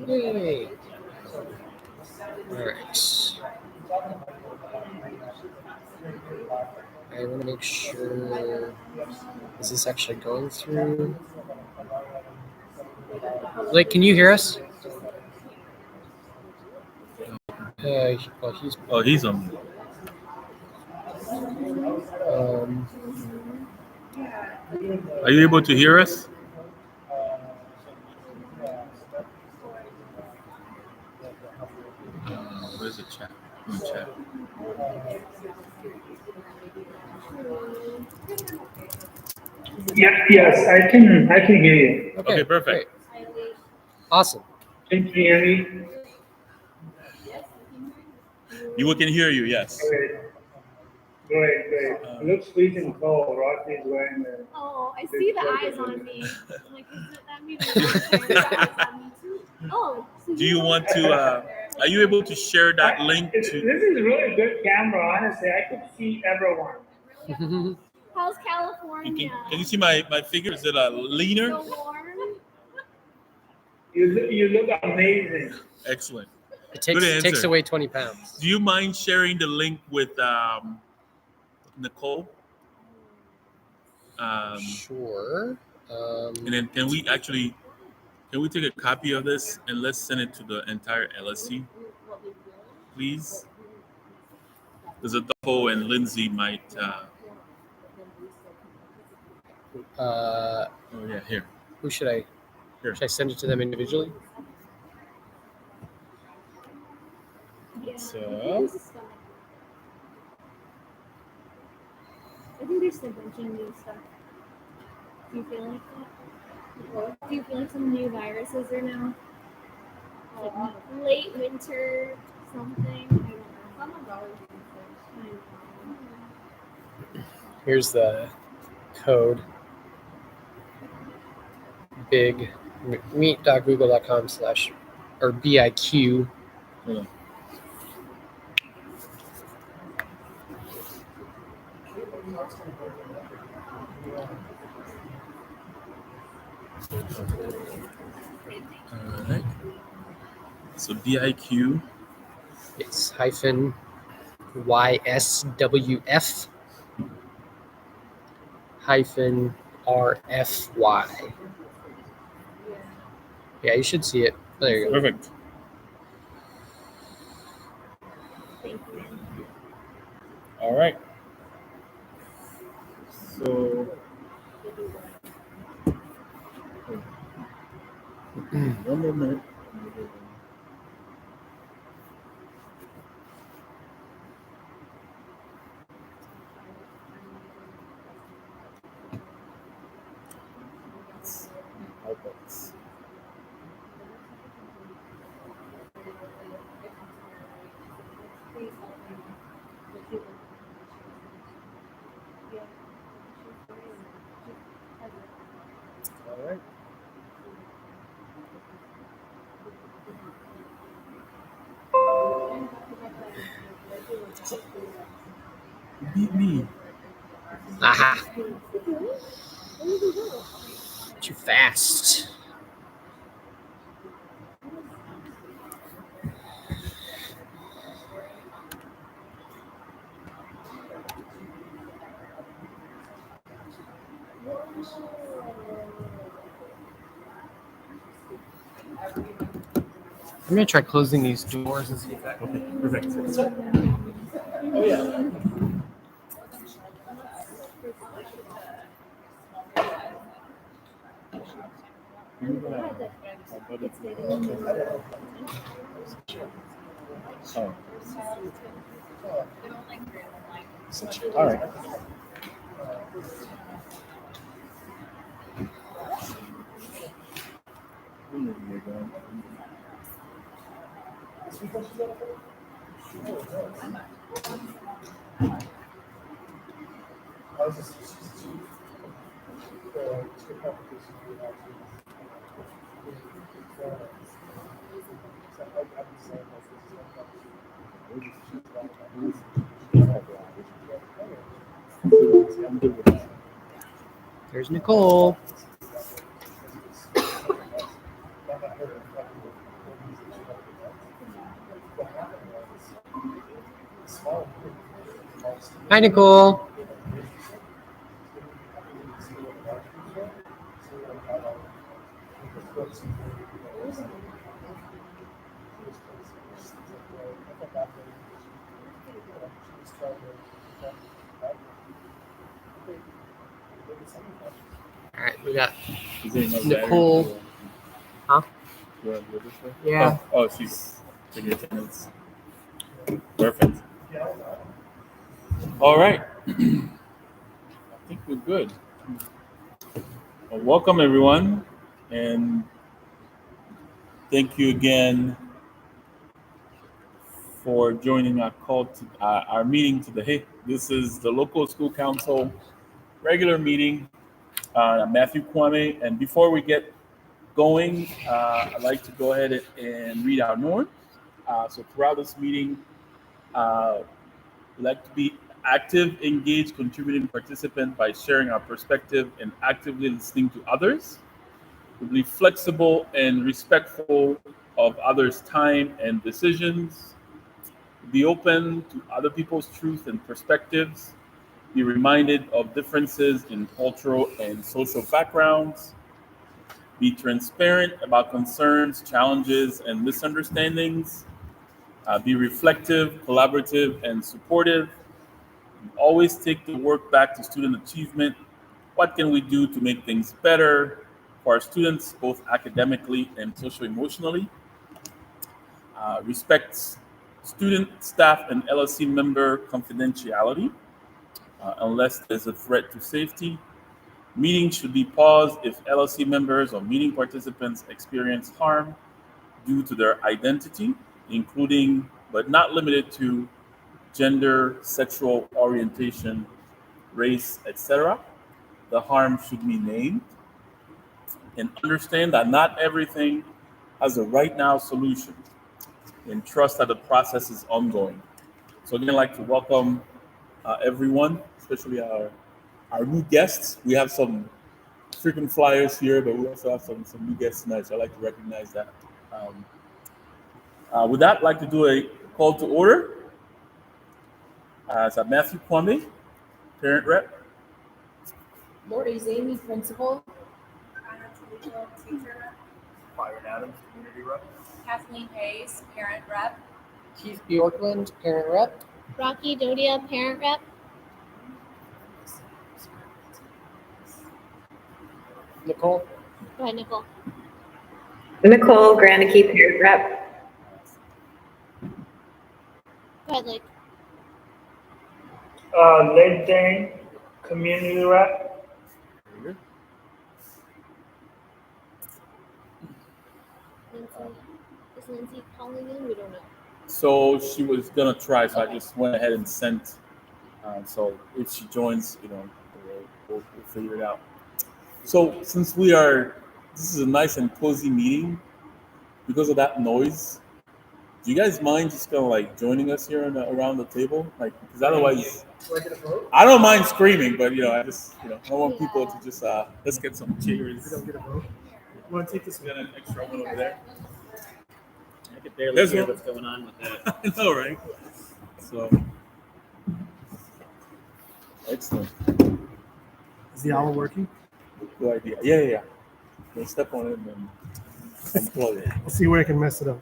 Yay! All right. I want to make sure. Is this actually going through? Blake, can you hear us? Well, he's. Oh, he's on. Are you able to hear us? Where's the chat? Chat. Yes, I can hear you. Okay, perfect. Great. Awesome. Can you hear me? You can hear you, yes. Great. It looks freezing cold. Rocky's wearing the. Oh, I see the eyes on me. I'm like, that means the eyes on me too? Oh. So Do you want to? Are you able to share that link to? This is really good camera, honestly. I could see everyone. How's California? Can you see my figure? Is it leaner? So warm. You look amazing. Excellent. It takes away 20 pounds. Do you mind sharing the link with Nicole? Sure. And then can we take a copy of this and let's send it to the entire LSC, please? Because Adolfo and Lindsay might. Oh yeah, here. Who should I? Here. Should I send it to them individually? So. I think there's a bunch of new stuff. Do you feel like that? Do you feel like some new viruses are now? Like late winter something? I don't know. Here's the code. Big meet.google.com/ or BIQ. Yeah. All right. So BIQ. It's hyphen YSWF hyphen RFY. Yeah, you should see it. There you go. Perfect. Thank you. All right. So. One more minute. All right. You beat me. Aha. Too fast. I'm gonna try closing these doors and see if that. Okay, perfect. Oh yeah. Oh. All right. There's Nicole. Hi, Nicole. All right, we got Is there enough Nicole. battery? Huh? You want to go this way? Yeah. Oh, she's taking attendance. Perfect. All right. I think we're good. Well, welcome everyone, and thank you again for joining our call to our meeting today. This is the local school council regular meeting. I'm Matthew Kwame, and before we get going, I'd like to go ahead and read our norm. So throughout this meeting, we'd like to be active, engaged, contributing participant by sharing our perspective and actively listening to others. We'll be flexible and respectful of others' time and decisions. Be open to other people's truth and perspectives. Be reminded of differences in cultural and social backgrounds. Be transparent about concerns, challenges, and misunderstandings. Be reflective, collaborative, and supportive. Always take the work back to student achievement. What can we do to make things better for our students, both academically and socio-emotionally? Respects student, staff, and LSC member confidentiality unless there's a threat to safety. Meetings should be paused if LLC members or meeting participants experience harm due to their identity, including but not limited to gender, sexual orientation, race, etc. The harm should be named, and understand that not everything has a right now solution, and trust that the process is ongoing. So again, I'd like to welcome everyone, especially our new guests. We have some frequent flyers here, but we also have some new guests tonight, so I'd like to recognize that. Um, with that, I'd like to do a call to order. It's Matthew Kwame, parent rep. Lori Amy, principal. Byron Adams, community rep. Kathleen Hayes, parent rep. Keith Bjorkland, parent rep. Rocky Dodia, parent rep. Nicole. Go ahead, Nicole. Nicole Granicki, parent rep. Go ahead, Lake. Lake Dane, community rep. Lindsay. Is Lindsay calling in? We don't know. So she was gonna try, so I just went ahead and sent. So if she joins, we'll figure it out. So since this is a nice and cozy meeting, because of that noise, do you guys mind just kind of like joining us here around the table? Like, because otherwise, I don't mind screaming, but I just I don't want people to just let's get some cheers. We don't get a vote. You want to take this? We got an extra one over there. I could barely There's hear one. what's going on with that. I know, right? So excellent. Is the owl working? Good idea. Yeah. We'll step on it and unplug it. We'll see where I can mess it up.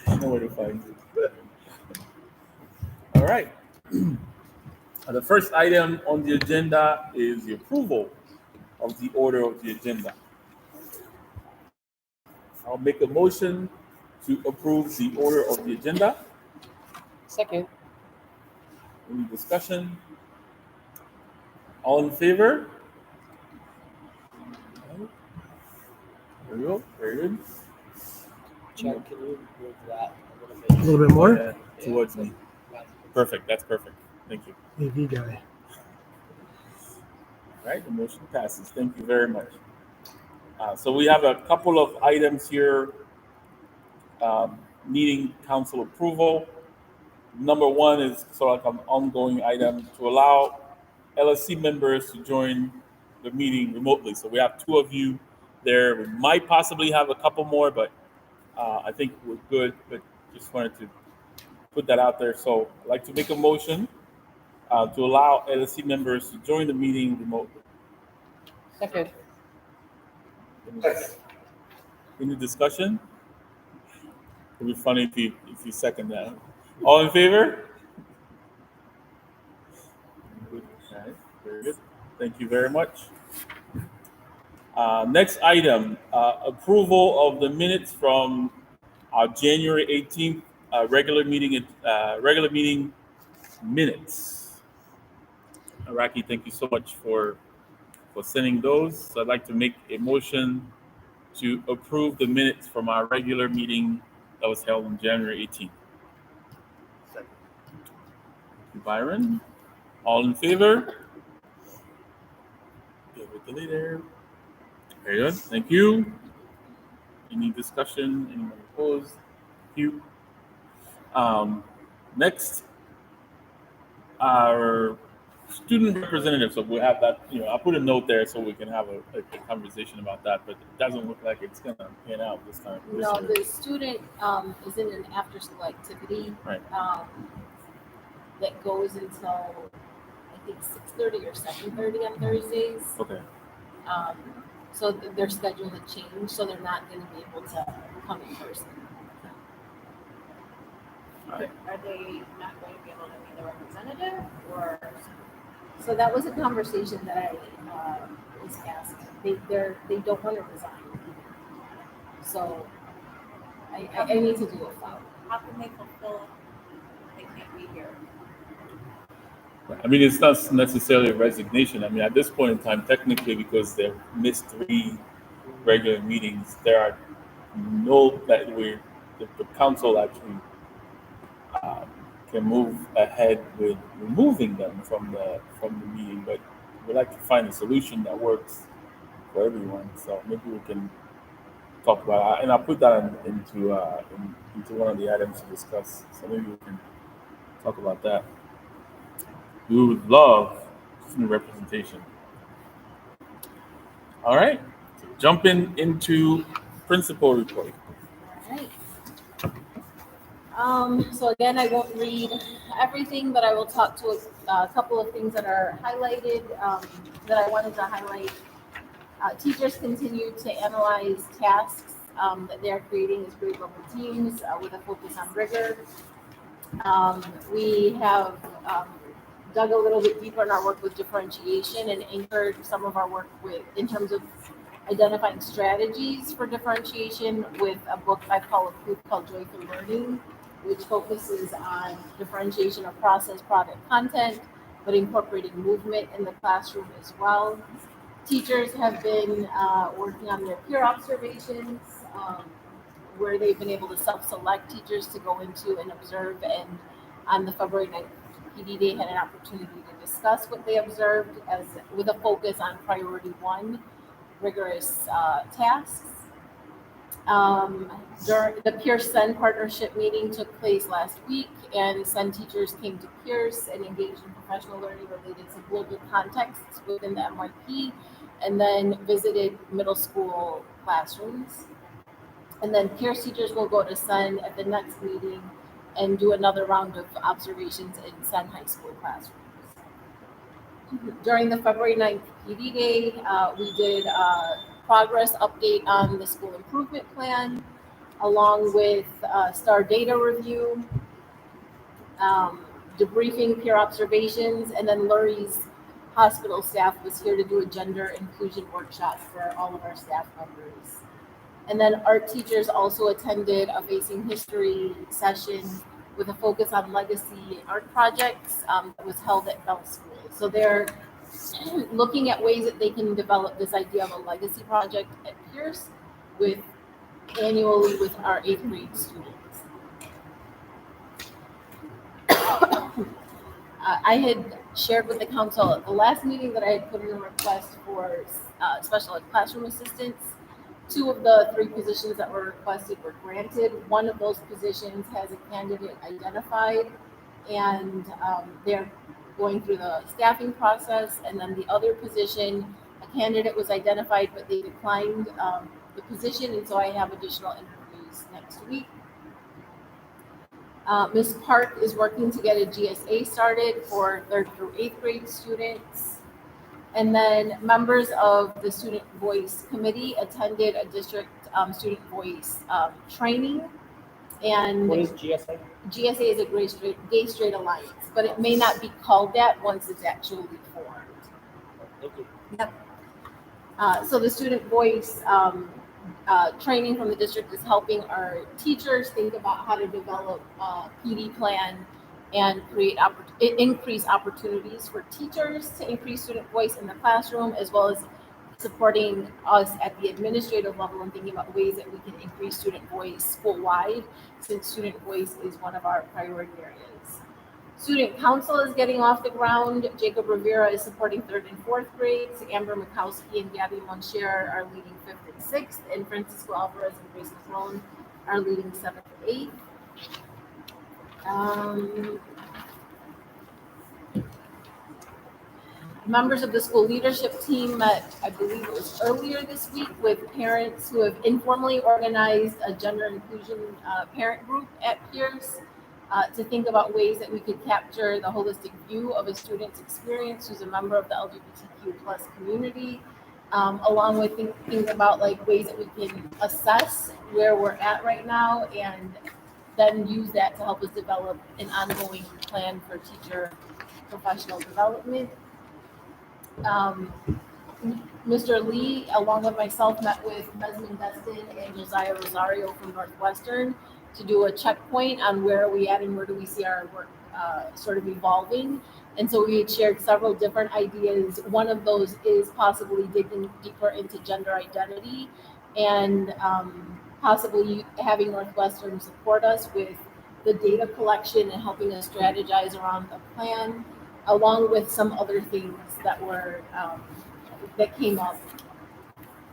I know where to find you. All right. The first item on the agenda is the approval of the order of the agenda. I'll make a motion to approve the order of the agenda. Second. Any discussion? All in favor? There we go. Very good. Chuck, can you move that A little bit more. Yeah, towards me. Perfect. That's perfect. Thank you. AV guy. All right, the motion passes. Thank you very much. So we have a couple of items here needing council approval. Number one is sort of like an ongoing item to allow LSC members to join the meeting remotely. So we have two of you there. We might possibly have a couple more, but I think we're good. But just wanted to put that out there. So I'd like to make a motion to allow LSC members to join the meeting remotely. Second. Any discussion? It'd be funny if you second that. All in favor? Okay, very good. Thank you very much. Next item, approval of the minutes from our January 18th regular meeting minutes. Araki, thank you so much for sending those. So I'd like to make a motion to approve the minutes from our regular meeting that was held on January 18th. Second. Thank you, Byron. All in favor? Give it the leader. Very good. Thank you. Any discussion? Anyone opposed? Thank you. Next, our student representative. So we'll have that. I'll put a note there so we can have a conversation about that. But it doesn't look like it's gonna pan out this time. No, the student is in an after-school activity Right. that goes until I think 6:30 or 7:30 on Thursdays. Okay. So their schedule had changed, so they're not going to be able to come in person. All right. Are they not going to be able to be the representative, or? So that was a conversation that I was asked. They don't want to resign. So I need to do a follow. How can they fulfill if they can't be here? I mean, it's not necessarily a resignation. I mean, at this point in time, technically, because they've missed 3 regular meetings, there are no that the council actually can move ahead with removing them from the meeting. But we'd like to find a solution that works for everyone. So maybe we can talk about it, and I'll put that into one of the items to discuss. So maybe we can talk about that. We would love student representation. All right, so jumping into principal report. All right. So again, I won't read everything, but I will talk to a couple of things that are highlighted that I wanted to highlight. Teachers continue to analyze tasks that they are creating as grade level teams with a focus on rigor. We have dug a little bit deeper in our work with differentiation and anchored some of our work in terms of identifying strategies for differentiation with a book I call called Joyful Learning, which focuses on differentiation of process, product, content, but incorporating movement in the classroom as well. Teachers have been working on their peer observations, where they've been able to self-select teachers to go into and observe, and on the February 9th PD Day had an opportunity to discuss what they observed with a focus on priority 1, rigorous tasks. During the Pierce Send partnership meeting took place last week, and Send teachers came to Pierce and engaged in professional learning related to global contexts within the MYP, and then visited middle school classrooms. And then Pierce teachers will go to Send at the next meeting and do another round of observations in Send high school classrooms. During the February 9th PD Day, we did a progress update on the school improvement plan, along with STAR data review, debriefing peer observations, and then Lurie's hospital staff was here to do a gender inclusion workshop for all of our staff members. And then art teachers also attended a Facing History session with a focus on legacy art projects that was held at Bell School. So they're looking at ways that they can develop this idea of a legacy project at Pierce annually with our 8th grade students. I had shared with the council at the last meeting that I had put in a request for special ed classroom assistants. 2 of the 3 positions that were requested were granted. One of those positions has a candidate identified, and they're going through the staffing process. And then the other position A candidate was identified, but they declined the position, and so I have additional interviews next week. Ms. Park is working to get a GSA started for 3rd through 8th grade students. And then members of the Student Voice Committee attended a district student voice training. And What is GSA? GSA is a gay straight alliance, but it may not be called that once it's actually formed. Thank you. So the student voice training from the district is helping our teachers think about how to develop a PD plan and create increase opportunities for teachers to increase student voice in the classroom, as well as supporting us at the administrative level and thinking about ways that we can increase student voice school-wide, since student voice is one of our priority areas. Student council is getting off the ground. Jacob Rivera is supporting 3rd and 4th grades. Amber Mikowski and Gabby Moncher are leading 5th and 6th, and Francisco Alvarez and Grace Sloan are leading 7th and 8th. Members of the school leadership team met, I believe it was earlier this week, with parents who have informally organized a gender inclusion parent group at Pierce to think about ways that we could capture the holistic view of a student's experience who's a member of the LGBTQ plus community, along with thinking about like ways that we can assess where we're at right now and then use that to help us develop an ongoing plan for teacher professional development. Mr. Lee, along with myself, met with Mesmin Destin and Josiah Rosario from Northwestern to do a checkpoint on where are we at and where do we see our work sort of evolving. And so we had shared several different ideas. One of those is possibly digging deeper into gender identity and possibly having Northwestern support us with the data collection and helping us strategize around the plan, along with some other things that were that came up.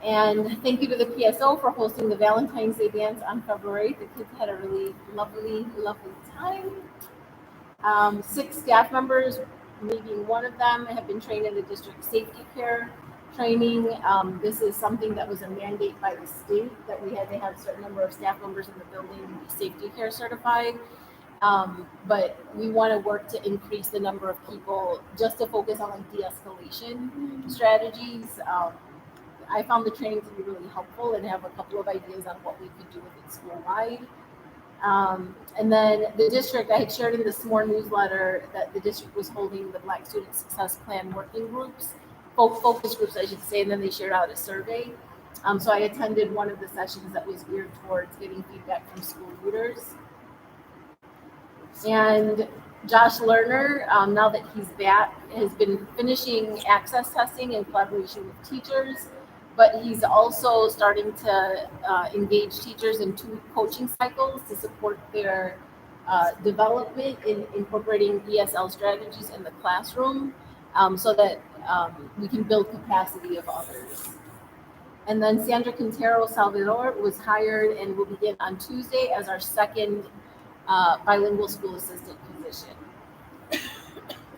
And thank you to the PSO for hosting the Valentine's Day dance on February 8th. The kids had a really lovely time. 6 staff members, me being one of them, have been trained in the district safety care training. This is something that was a mandate by the state that we had to have a certain number of staff members in the building be safety care certified. But we want to work to increase the number of people just to focus on like de-escalation strategies. I found the training to be really helpful and have a couple of ideas on what we could do with it school-wide. And then the district, I had shared in the SMORE newsletter that the district was holding the Black Student Success Plan working groups, focus groups, I should say, and then they shared out a survey. So I attended one of the sessions that was geared towards getting feedback from school leaders. And Josh Lerner, now that he's back, has been finishing access testing in collaboration with teachers, but he's also starting to engage teachers in 2 coaching cycles to support their development in incorporating ESL strategies in the classroom so that we can build capacity of others. And then Sandra Quintero Salvador was hired and will begin on Tuesday as our second bilingual school assistant position.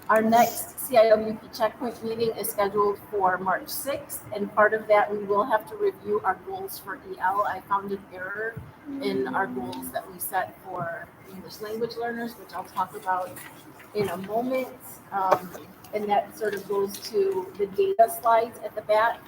Our next CIWP checkpoint meeting is scheduled for March 6th, and part of that we will have to review our goals for EL. I found an error in our goals that we set for English language learners, which I'll talk about in a moment, and that sort of goes to the data slides at the back.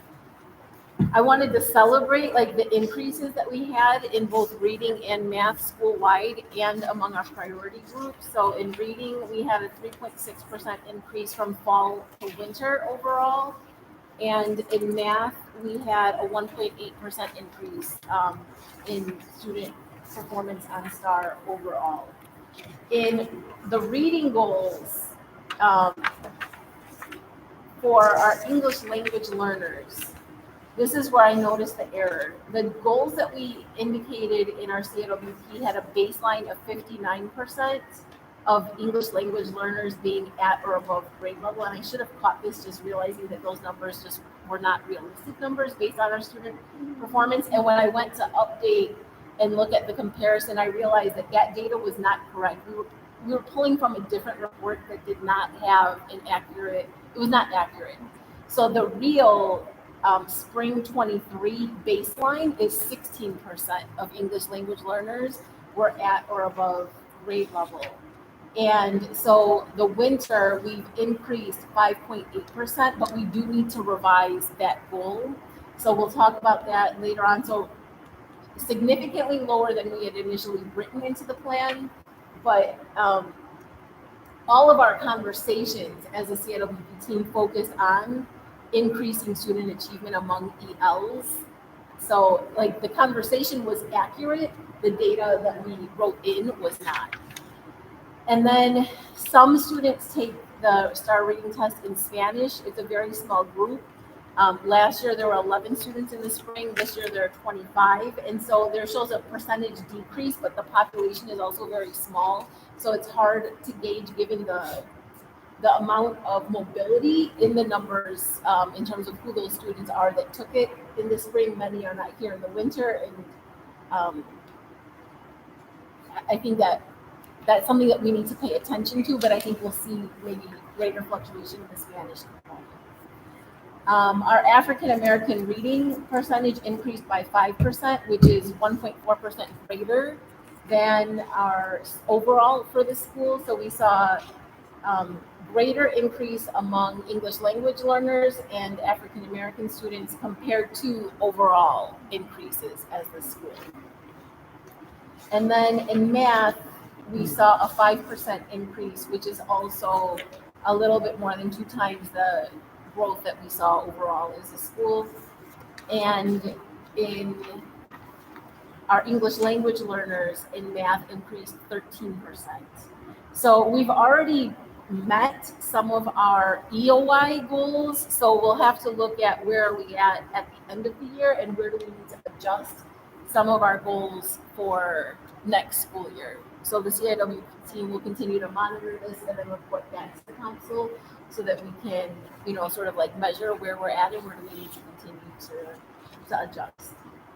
I wanted to celebrate like the increases that we had in both reading and math school-wide and among our priority groups. So in reading, we had a 3.6% increase from fall to winter overall. And in math, we had a 1.8% increase in student performance on STAR overall. In the reading goals for our English language learners, this is where I noticed the error. The goals that we indicated in our CWP had a baseline of 59% of English language learners being at or above grade level. And I should have caught this just realizing that those numbers just were not realistic numbers based on our student performance. And when I went to update and look at the comparison, I realized that that data was not correct. We were pulling from a different report that did not have an accurate, it was not accurate. So the real spring 23 baseline is 16% of English language learners were at or above grade level. And so the winter, we've increased 5.8%, but we do need to revise that goal. So we'll talk about that later on. So significantly lower than we had initially written into the plan, but all of our conversations as a CIWP team focused on increasing student achievement among ELs. So like the conversation was accurate, the data that we wrote in was not. And then some students take the STAR reading test in Spanish. It's a very small group. Last year there were 11 students in the spring. This year there are 25. And so there shows a percentage decrease, but the population is also very small. So it's hard to gauge given the amount of mobility in the numbers in terms of who those students are that took it in the spring. Many are not here in the winter. And I think that's something that we need to pay attention to, but I think we'll see maybe greater fluctuation in the Spanish component. Our African American reading percentage increased by 5%, which is 1.4% greater than our overall for the school. So we saw greater increase among English language learners and African American students compared to overall increases as the school. And then in math, we saw a 5% increase, which is also a little bit more than 2 times the growth that we saw overall as a school. And in our English language learners in math increased 13%. So we've already met some of our EOI goals. So we'll have to look at where are we at the end of the year and where do we need to adjust some of our goals for next school year. So the CIWP team will continue to monitor this and then report back to the council so that we can, sort of like measure where we're at and where do we need to continue to adjust.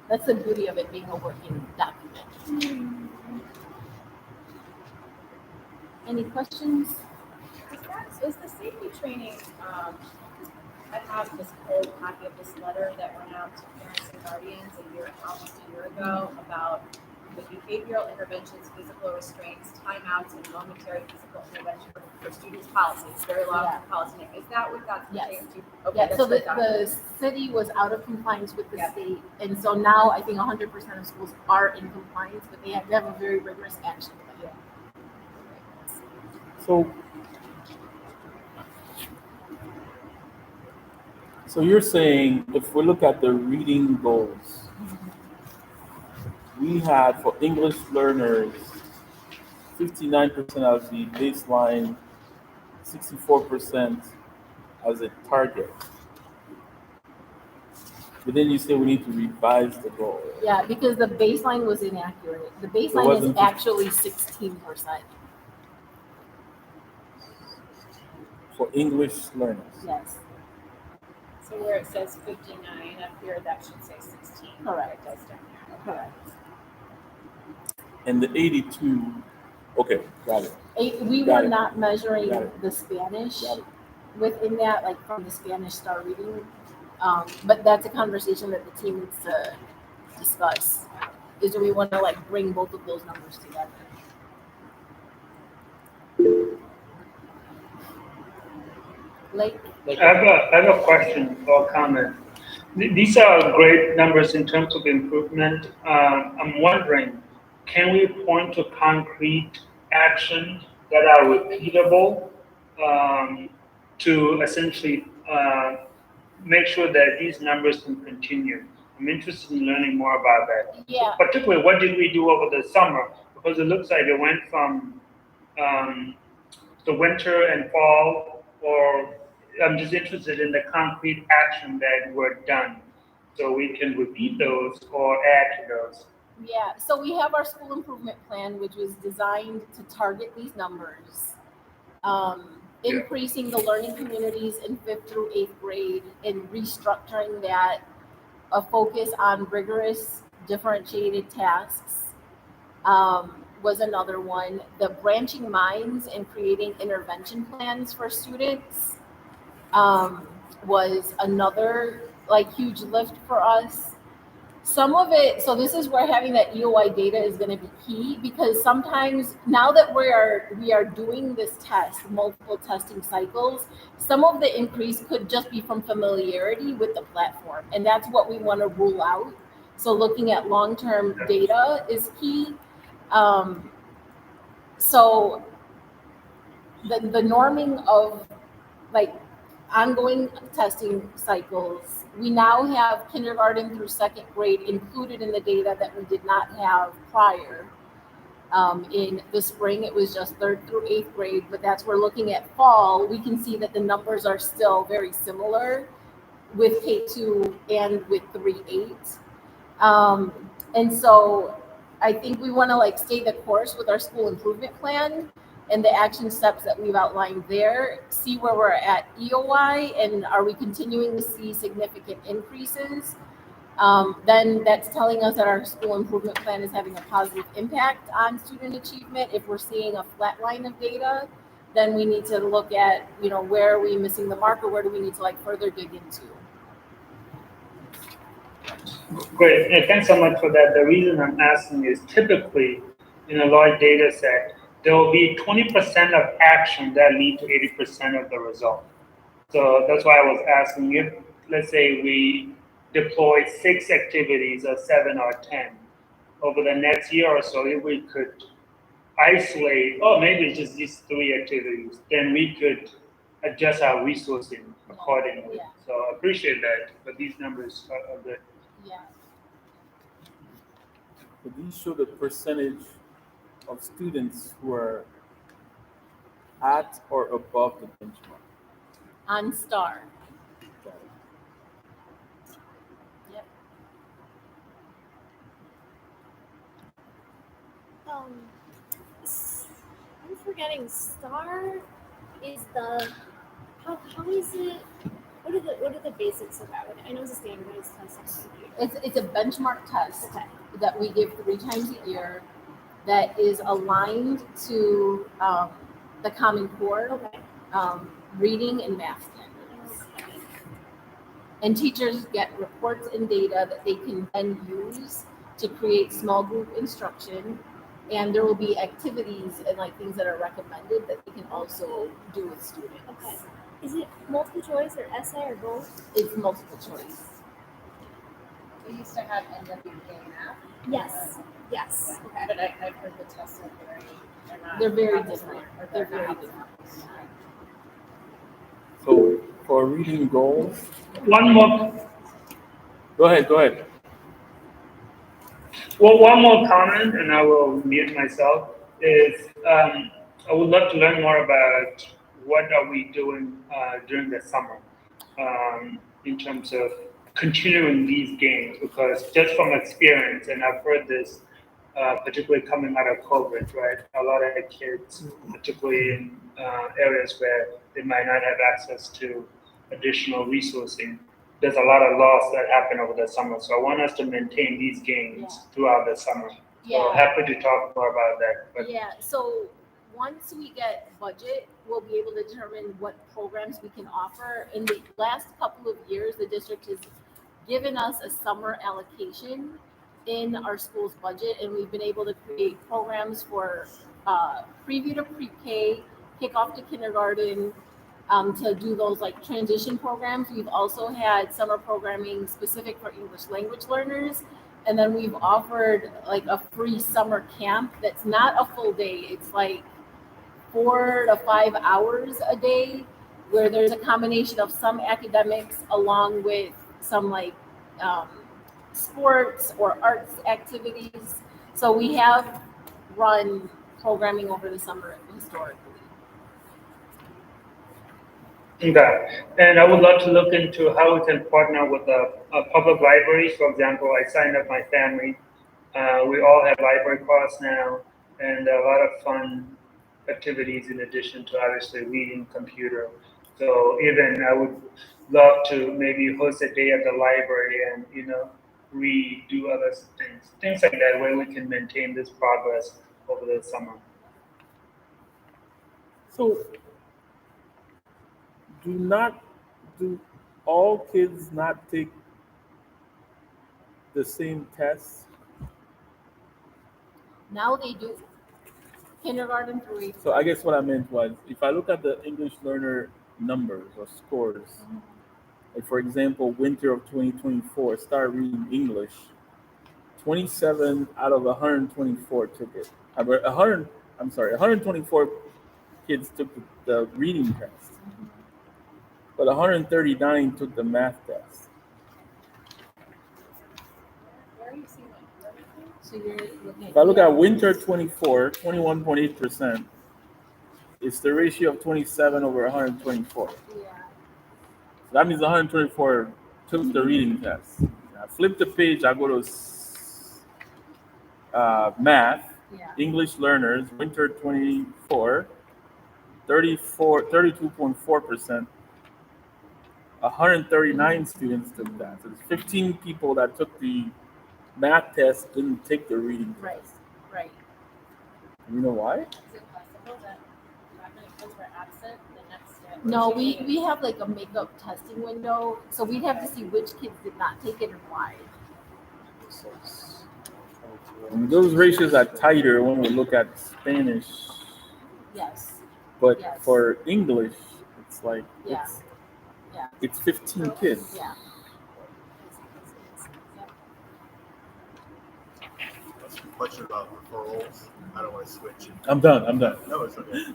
That's the beauty of it being a working document. Any questions? Is the safety training, I have this old copy of this letter that went out to parents and guardians almost a year ago about the behavioral interventions, physical restraints, timeouts, and momentary physical intervention for students' policies, very long policy name. Is that what that's pertaining to? Okay, Yeah, so the city was out of compliance with the state, and so now I think 100% of schools are in compliance, but they have to have a very rigorous action plan. So you're saying if we look at the reading goals, we had for English learners 59% as the baseline, 64% as a target. But then you say we need to revise the goal. Yeah, because the baseline was inaccurate. The baseline is actually 16%. For English learners. Yes. So where it says 59 up here, that should say 16. Correct. It does down here. Correct. And the 82, okay, got it. We were not measuring the Spanish within that, like from the Spanish STAR reading. But that's a conversation that the team needs to discuss. Is do we want to like bring both of those numbers together? I have a question or comment. These are great numbers in terms of improvement. I'm wondering, can we point to concrete actions that are repeatable to essentially make sure that these numbers can continue? I'm interested in learning more about that. Yeah. Particularly, what did we do over the summer? Because it looks like it went from the winter and fall, or I'm just interested in the concrete action that were done so we can repeat those or add to those. Yeah, so we have our school improvement plan, which was designed to target these numbers. Increasing the learning communities in 5th through 8th grade and restructuring that, a focus on rigorous differentiated tasks was another one. The branching minds and creating intervention plans for students. was another like huge lift for us. Some of it, so this is where having that EOI data is going to be key, because sometimes now that we are doing this test, multiple testing cycles, some of the increase could just be from familiarity with the platform, and that's what we want to rule out. So looking at long-term data is key. So the norming of like ongoing testing cycles, we now have kindergarten through second grade included in the data that we did not have prior. In the spring, it was just third through eighth grade, but that's we're looking at fall. We can see that the numbers are still very similar with K2 and with 3-8. And so I think we want to like stay the course with our school improvement plan and the action steps that we've outlined there, see where we're at EOI, and are we continuing to see significant increases? Then that's telling us that our school improvement plan is having a positive impact on student achievement. If we're seeing a flat line of data, then we need to look at, where are we missing the mark, or where do we need to like further dig into? Great, yeah, thanks so much for that. The reason I'm asking is typically in a large data set, there will be 20% of action that lead to 80% of the result. So that's why I was asking if, let's say we deploy 6 activities or 7 or 10 over the next year or so, if we could isolate, maybe it's just these 3 activities, then we could adjust our resourcing accordingly. Yeah. So I appreciate that, but these numbers are good. Yeah. But these show the percentage of students who are at or above the benchmark. On STAR. Yep. I'm forgetting. STAR is the how is it? What are the basics about it? I know it's a standardized test. It's a benchmark test Okay. that we give 3 times a year that is aligned to the Common Core, Okay. reading and math standards. And teachers get reports and data that they can then use to create small group instruction. And there will be activities and like things that are recommended that they can also do with students. Okay. Is it multiple choice or essay or both? It's multiple choice. We used to have NWK and app. Yes. Yes. Okay. But I've heard the tests are They're very apples different. or They're not very apples different. and apples. So for reading goals, One more go ahead. Well, one more comment, and I will mute myself, is I would love to learn more about what are we doing during the summer in terms of continuing these games, because just from experience, and I've heard this particularly coming out of COVID, right? A lot of kids, particularly in areas where they might not have access to additional resourcing, there's a lot of loss that happen over the summer. So I want us to maintain these gains throughout the summer. So happy to talk more about that. But So once we get budget, we'll be able to determine what programs we can offer. In the last couple of years, the district has given us a summer allocation in our school's budget, and we've been able to create programs for preview to pre-K, kickoff to kindergarten, to do those like transition programs. We've also had summer programming specific for English language learners. And then we've offered like a free summer camp that's not a full day. It's like 4 to 5 hours a day, where there's a combination of some academics along with some like sports or arts activities. So we have run programming over the summer historically. okay, and I would love to look into how we can partner with the public libraries. For example, I signed up my family. We all have library cards now, and a lot of fun activities in addition to obviously reading, computer. So even I would love to maybe host a day at the library and read, do other things like that, where we can maintain this progress over the summer. So do not do all kids not take the same tests? Now they do. Kindergarten through 8th. So I guess what I meant was, if I look at the English learner numbers or scores, like for example, winter of 2024, start reading English. 27 out of 124 took it. 124 kids took the reading test, but 139 took the math test. Where are you seeing that? So you're looking If I look at winter 24, 21.8%, it's the ratio of 27 over 124. So Yeah. that means 124 took the reading test. I flip the page, I go to math, Yeah. English learners, winter 24, 32.4%. 139 students took that. So there's 15 people that took the math test, didn't take the reading Right. test. Right. You know why? Is it possible that many kids were absent the next day? No, we have like a makeup testing window, so we'd have to see which kids did not take it and why. And those ratios are tighter when we look at Spanish, Yes. but Yes. for English, it's like Yeah. Yeah. it's 15 kids. Yeah. Question about referrals. I don't want to switch. I'm done. No, it's okay.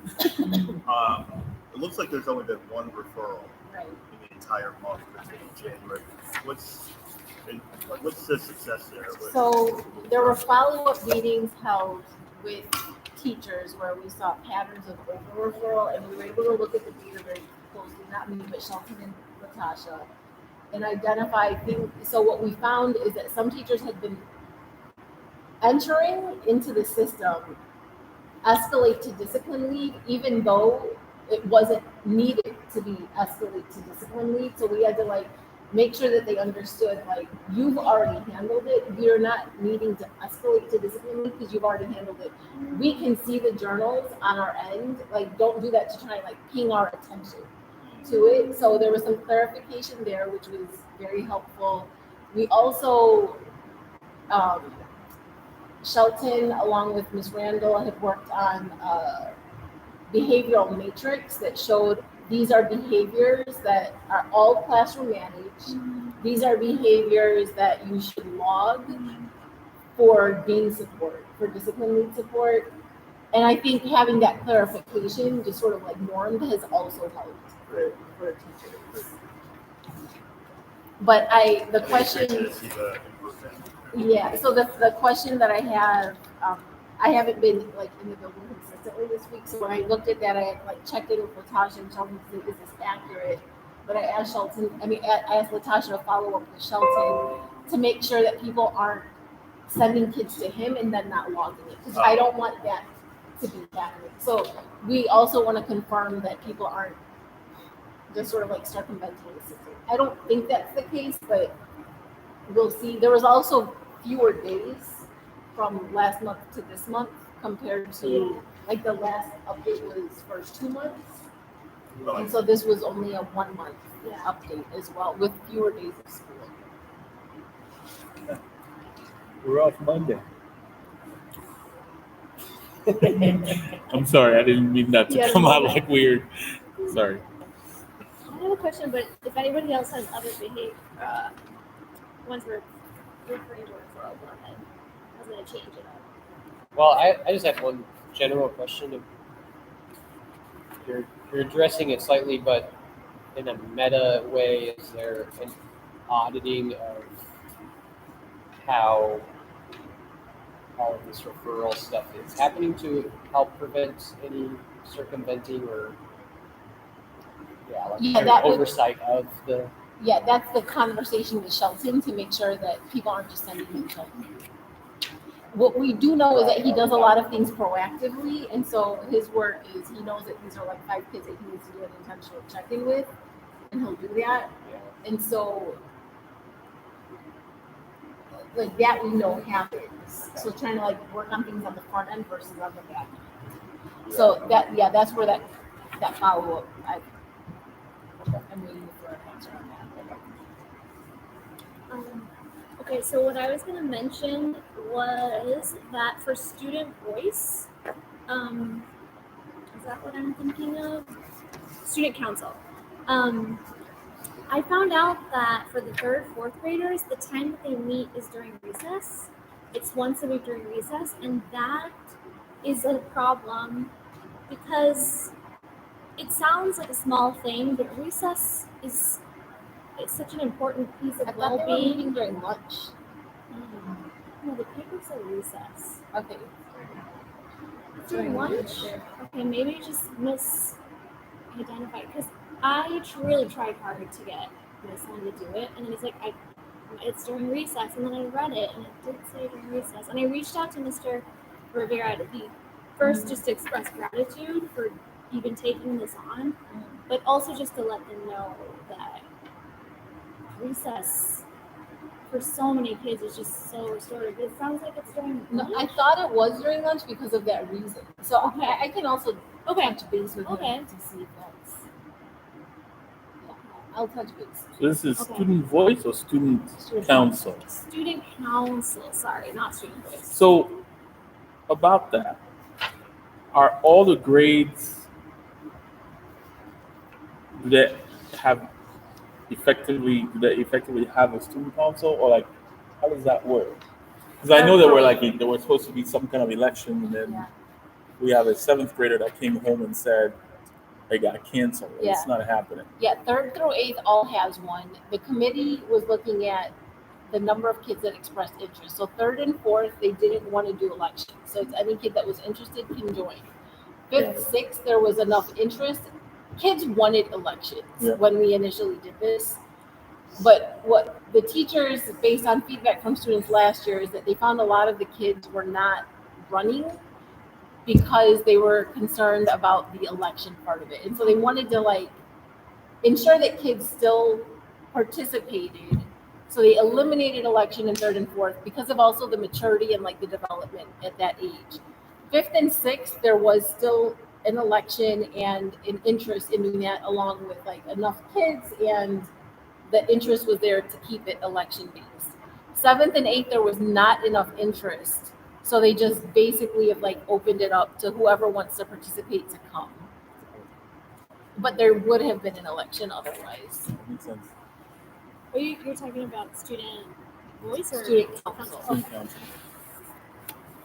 It looks like there's only been one referral Right. in the entire month between January. What's the success there? So there were follow-up meetings held with teachers where we saw patterns of over referral, and we were able to look at the data very closely, not me, but Shelton and Latasha, and identify things. So what we found is that some teachers had been entering into the system escalate to discipline leave, even though it wasn't needed to be escalate to discipline leave. So we had to like make sure that they understood, like, you've already handled it. You're not needing to escalate to discipline leave because you've already handled it. We can see the journals on our end. Like, don't do that to try and like ping our attention to it. So there was some clarification there, which was very helpful. We also, Shelton, along with Ms. Randall, had worked on a behavioral matrix that showed these are behaviors that are all classroom managed. These are behaviors that you should log for gain support, for discipline lead support. And I think having that clarification just sort of like normed has also helped for teachers. But the question, To see the improvement. yeah, so the question that I have, I haven't been like in the building consistently this week. So when I looked at that, I like checked in with Latasha and Shelton to see is this accurate. But I asked I asked Latasha to follow up with Shelton to make sure that people aren't sending kids to him and then not logging it, because I don't want that to be happening. So we also want to confirm that people aren't just sort of like circumventing the system. I don't think that's the case, but we'll see. There was also fewer days from last month to this month compared to like the last update was for 2 months. And so this was only a 1 month update as well with fewer days of school. We're off Monday. I'm sorry, I didn't mean that to come out like weird. Sorry. I have a question, but if anybody else has other behavior, ones we're referring to referral, go ahead. I was going to change it up. Well, I just have one general question. You're addressing it slightly, but in a meta way, is there an auditing of how all of this referral stuff is happening to help prevent any circumventing or oversight of the... Yeah, that's the conversation with Shelton to make sure that people aren't just sending him Shelton. What we do know is that he does a lot of things proactively, and so his work is he knows that these are like 5 kids that he needs to do an intentional check-in with, and he'll do that. And so, like that we know happens. So trying to like work on things on the front end versus on the back end. So that's where that follow-up. I'm waiting for an answer on that. Okay, so what I was going to mention was that for student voice, is that what I'm thinking of? Student council. I found out that for the third, fourth graders, the time that they meet is during recess. It's once a week during recess, and that is a problem because it sounds like a small thing, but recess is it's such an important piece I of thought they were well-being. meeting during lunch. No, the paper said recess. Okay. During lunch? Okay, maybe I just misidentified because I really tried hard to get my son to do it, and then he's like, it's during recess, and then I read it, and it did say during recess, and I reached out to Mr. Rivera to be first just to express gratitude for even taking this on, but also just to let them know that recess for so many kids is just so restorative. It sounds like it's during No, lunch. I thought it was during lunch because of that reason. So Okay. I can also touch base with Okay. him to see if that's. Yeah, I'll touch base. So this is Okay. student voice or student council? Student council, sorry, not student voice. So about that, are all the grades that have effectively have a student council, or like how does that work? Because I know there were supposed to be some kind of election, and then Yeah. we have a seventh grader that came home and said they got canceled. Yeah. It's not happening. Yeah, 3rd through 8th all has one. The committee was looking at the number of kids that expressed interest. So 3rd and 4th, they didn't want to do elections. So it's any kid that was interested can join. 5th, 6th, there was enough interest. Kids wanted elections when we initially did this. But what the teachers, based on feedback from students last year, is that they found a lot of the kids were not running because they were concerned about the election part of it. And so they wanted to ensure that kids still participated. So they eliminated election in 3rd and 4th because of also the maturity and the development at that age. 5th and 6th, there was still an election and an interest in doing that, along with enough kids, and the interest was there to keep it election based. 7th and 8th, there was not enough interest. So they just basically have opened it up to whoever wants to participate to come. But there would have been an election otherwise. Makes sense. Are you're talking about student voice or Student council. Student council.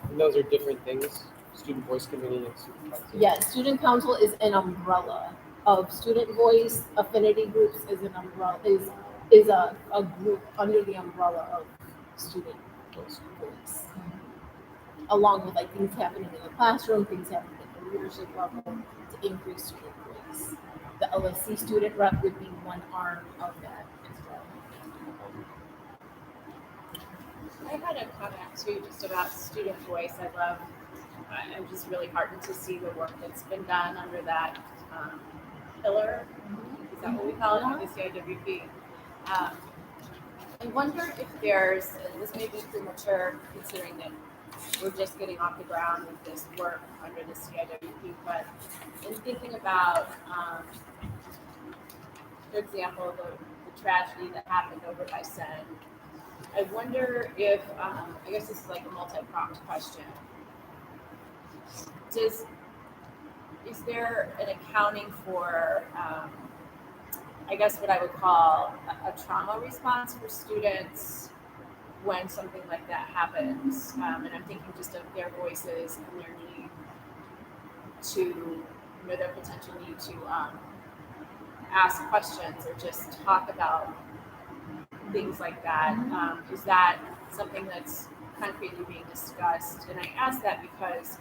And those are different things. Student voice committee and student council. Yeah, student council is an umbrella of student voice. Affinity groups is an umbrella is a group under the umbrella of student voice. Along with things happening in the classroom, things happening at the leadership level to increase student voice. The LSC student rep would be one arm of that as well. I had a comment too, just about student voice. I'm just really heartened to see the work that's been done under that pillar. Is that what we call it? The CIWP. I wonder if there's, and this may be premature considering that we're just getting off the ground with this work under the CIWP, but in thinking about, for example, the tragedy that happened over by Sen, I wonder if, I guess this is a multi-pronged question. Is there an accounting for, I guess what I would call a trauma response for students when something like that happens? And I'm thinking just of their voices and their need to, their potential need to ask questions or just talk about things like that. Is that something that's concretely being discussed? And I ask that because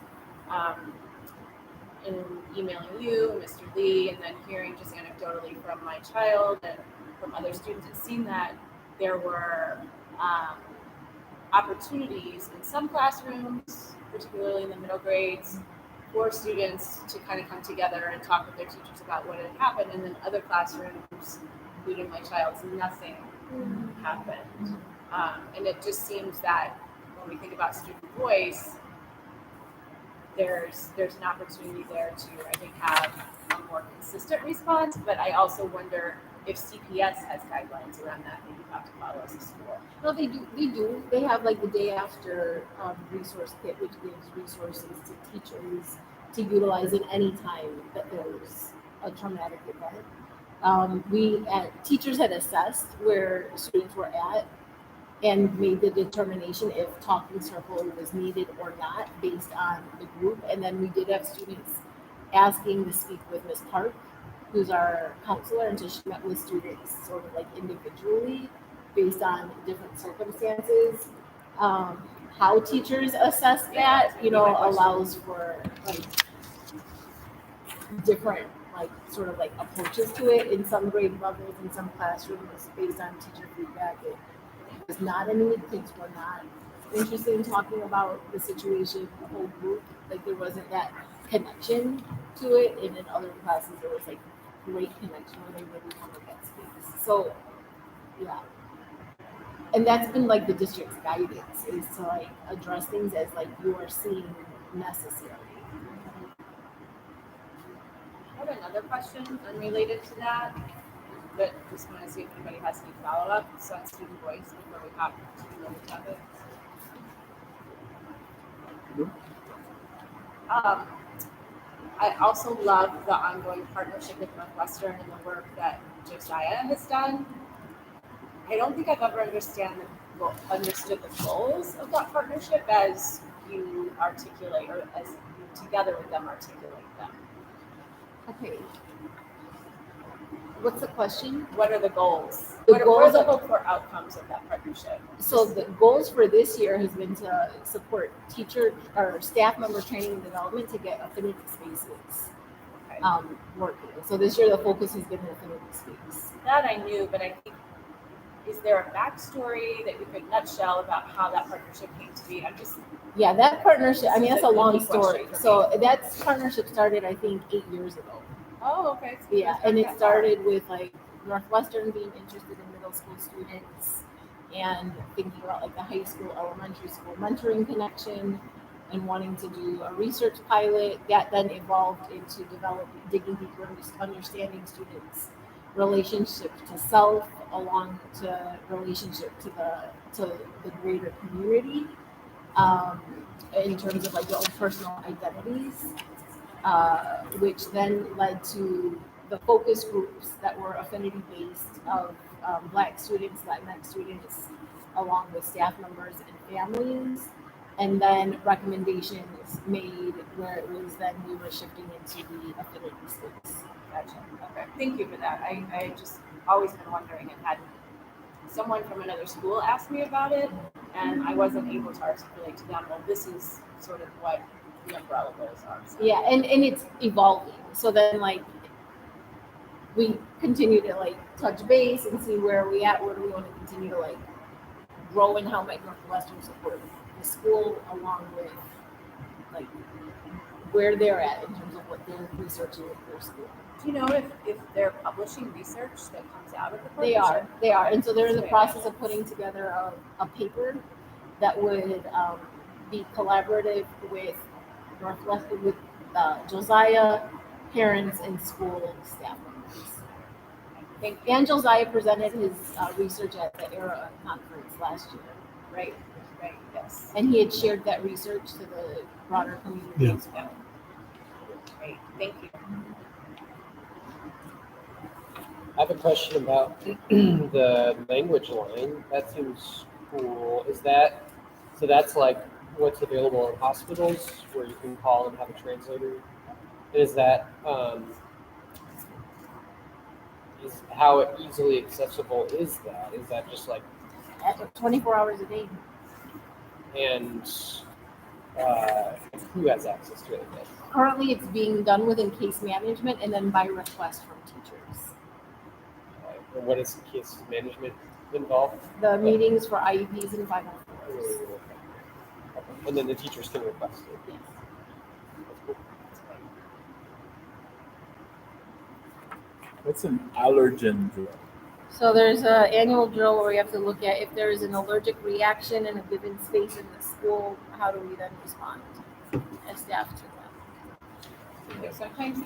in emailing you and Mr. Lee, and then hearing just anecdotally from my child and from other students, it seemed that there were opportunities in some classrooms, particularly in the middle grades, for students to kind of come together and talk with their teachers about what had happened, and then other classrooms, including my child's, nothing happened. And it just seems that when we think about student voice, there's an opportunity there to, I think, have a more consistent response. But I also wonder if CPS has guidelines around that that you have to follow as a school. No, they do. They do. They have like the day after resource kit, which gives resources to teachers to utilize at any time that there's a traumatic event. Teachers had assessed where students were at and made the determination if talking circle was needed or not based on the group. And then we did have students asking to speak with Ms. Park, who's our counselor, and so she met with students sort of like individually based on different circumstances. How teachers assess that, allows for like different like sort of like approaches to it in some grade levels, in some classrooms based on teacher feedback. It was not a need. Kids were not interested in talking about the situation, the whole group. Like there wasn't that connection to it. And in other classes there was like great connection where they really want to get space. So yeah. And that's been like the district's guidance is to like address things as like you are seeing necessary. I have another question unrelated to that, but just want to see if anybody has any follow-up. So on student voice before we hop to another topic. I also love the ongoing partnership with Northwestern and the work that Josiah has done. I don't think I've ever understood the goals of that partnership as you articulate, or as you together with them articulate them. Okay. What's the question? What are the goals? What are the hope for outcomes of that partnership? So the goals for this year has been to support teacher or staff member training and development to get affinity spaces working. So this year the focus has been affinity space. That I knew, but I think, is there a backstory that you could nutshell about how that partnership came to be? Yeah, that partnership, I mean, that's a long Easy story. question for So that partnership started, I think, 8 years ago. Oh, okay. So Yeah, and it started with like Northwestern being interested in middle school students and thinking about like the high school, elementary school mentoring connection and wanting to do a research pilot that then evolved into digging deeper into understanding students' relationship to self along to relationship to the greater community in terms of like their own personal identities. Which then led to the focus groups that were affinity based of Black students, Latinx students, along with staff members and families, and then recommendations made where it was then we were shifting into the affinity space. Gotcha. Okay. Thank you for that. I just always been wondering and had someone from another school ask me about it, and I wasn't able to articulate to them, well, this is sort of what the umbrella goals are. So. Yeah, and it's evolving. So then like we continue to like touch base and see where we at, where do we want to continue to like grow, and how might Northwestern support the school along with like where they're at in terms of what they're researching with their school. Do you know if they're publishing research that comes out of the partnership? They are. And so they're in the process of putting together a paper that would be collaborative with Northwestern, with Josiah, parents, and school staff members. And Josiah presented his research at the ERA conference last year. Right, yes. And he had shared that research to the broader community as well. Great, thank you. I have a question about the language line. That seems cool. So that's like what's available in hospitals where you can call and have a translator? Is that, is how easily accessible is that? Is that just like 24 hours a day. And who has access to it? I guess? Currently, it's being done within case management and then by request from teachers. And what is case management involved? The meetings for IEPs and 504s. And then the teachers can request it. Yes. That's cool. What's an allergen drill? So there's an annual drill where we have to look at if there is an allergic reaction in a given space in the school, how do we then respond as staff to that? Sometimes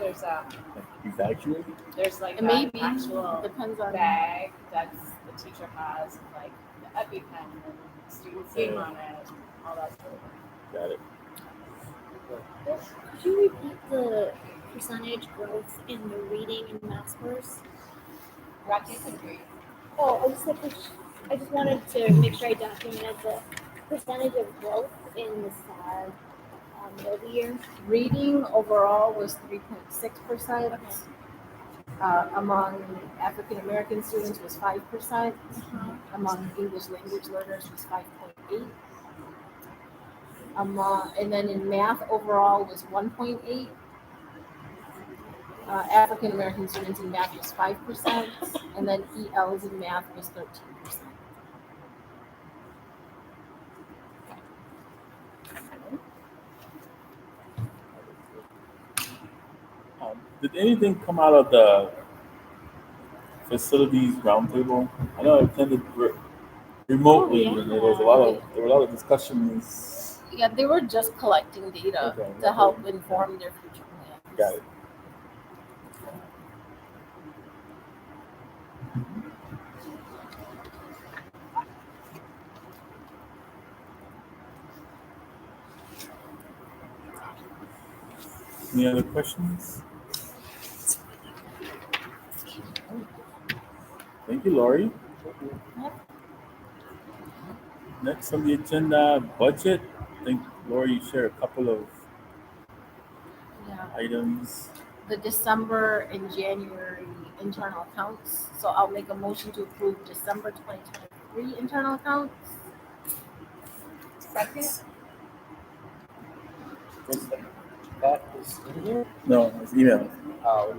Evacuate? there's like And maybe, an actual depends on. bag that the teacher has, like the EpiPen and students' name on it, all that sort of thing. Got it. Could you repeat the percentage growth in the reading and math scores? Rocky can hear you. Oh, I just wanted to make sure I documented the percentage of growth in the STAR middle of the year. Reading overall was 3.6%. Among African American students was 5%. Among English language learners was 5.8. And then in math overall was 1.8. African American students in math was 5%, and then ELs in math was 13%. Did anything come out of the facilities roundtable? I know I attended remotely, and there was a lot of discussions. Yeah, they were just collecting data Okay, to help inform their future plans. Got it. Any other questions? Thank you, Lori. Next on the agenda, budget. I think Lori shared a couple of Yeah. items. The December and January internal accounts. So I'll make a motion to approve December 2023 internal accounts. Second? That is in here? No, it's email. Oh,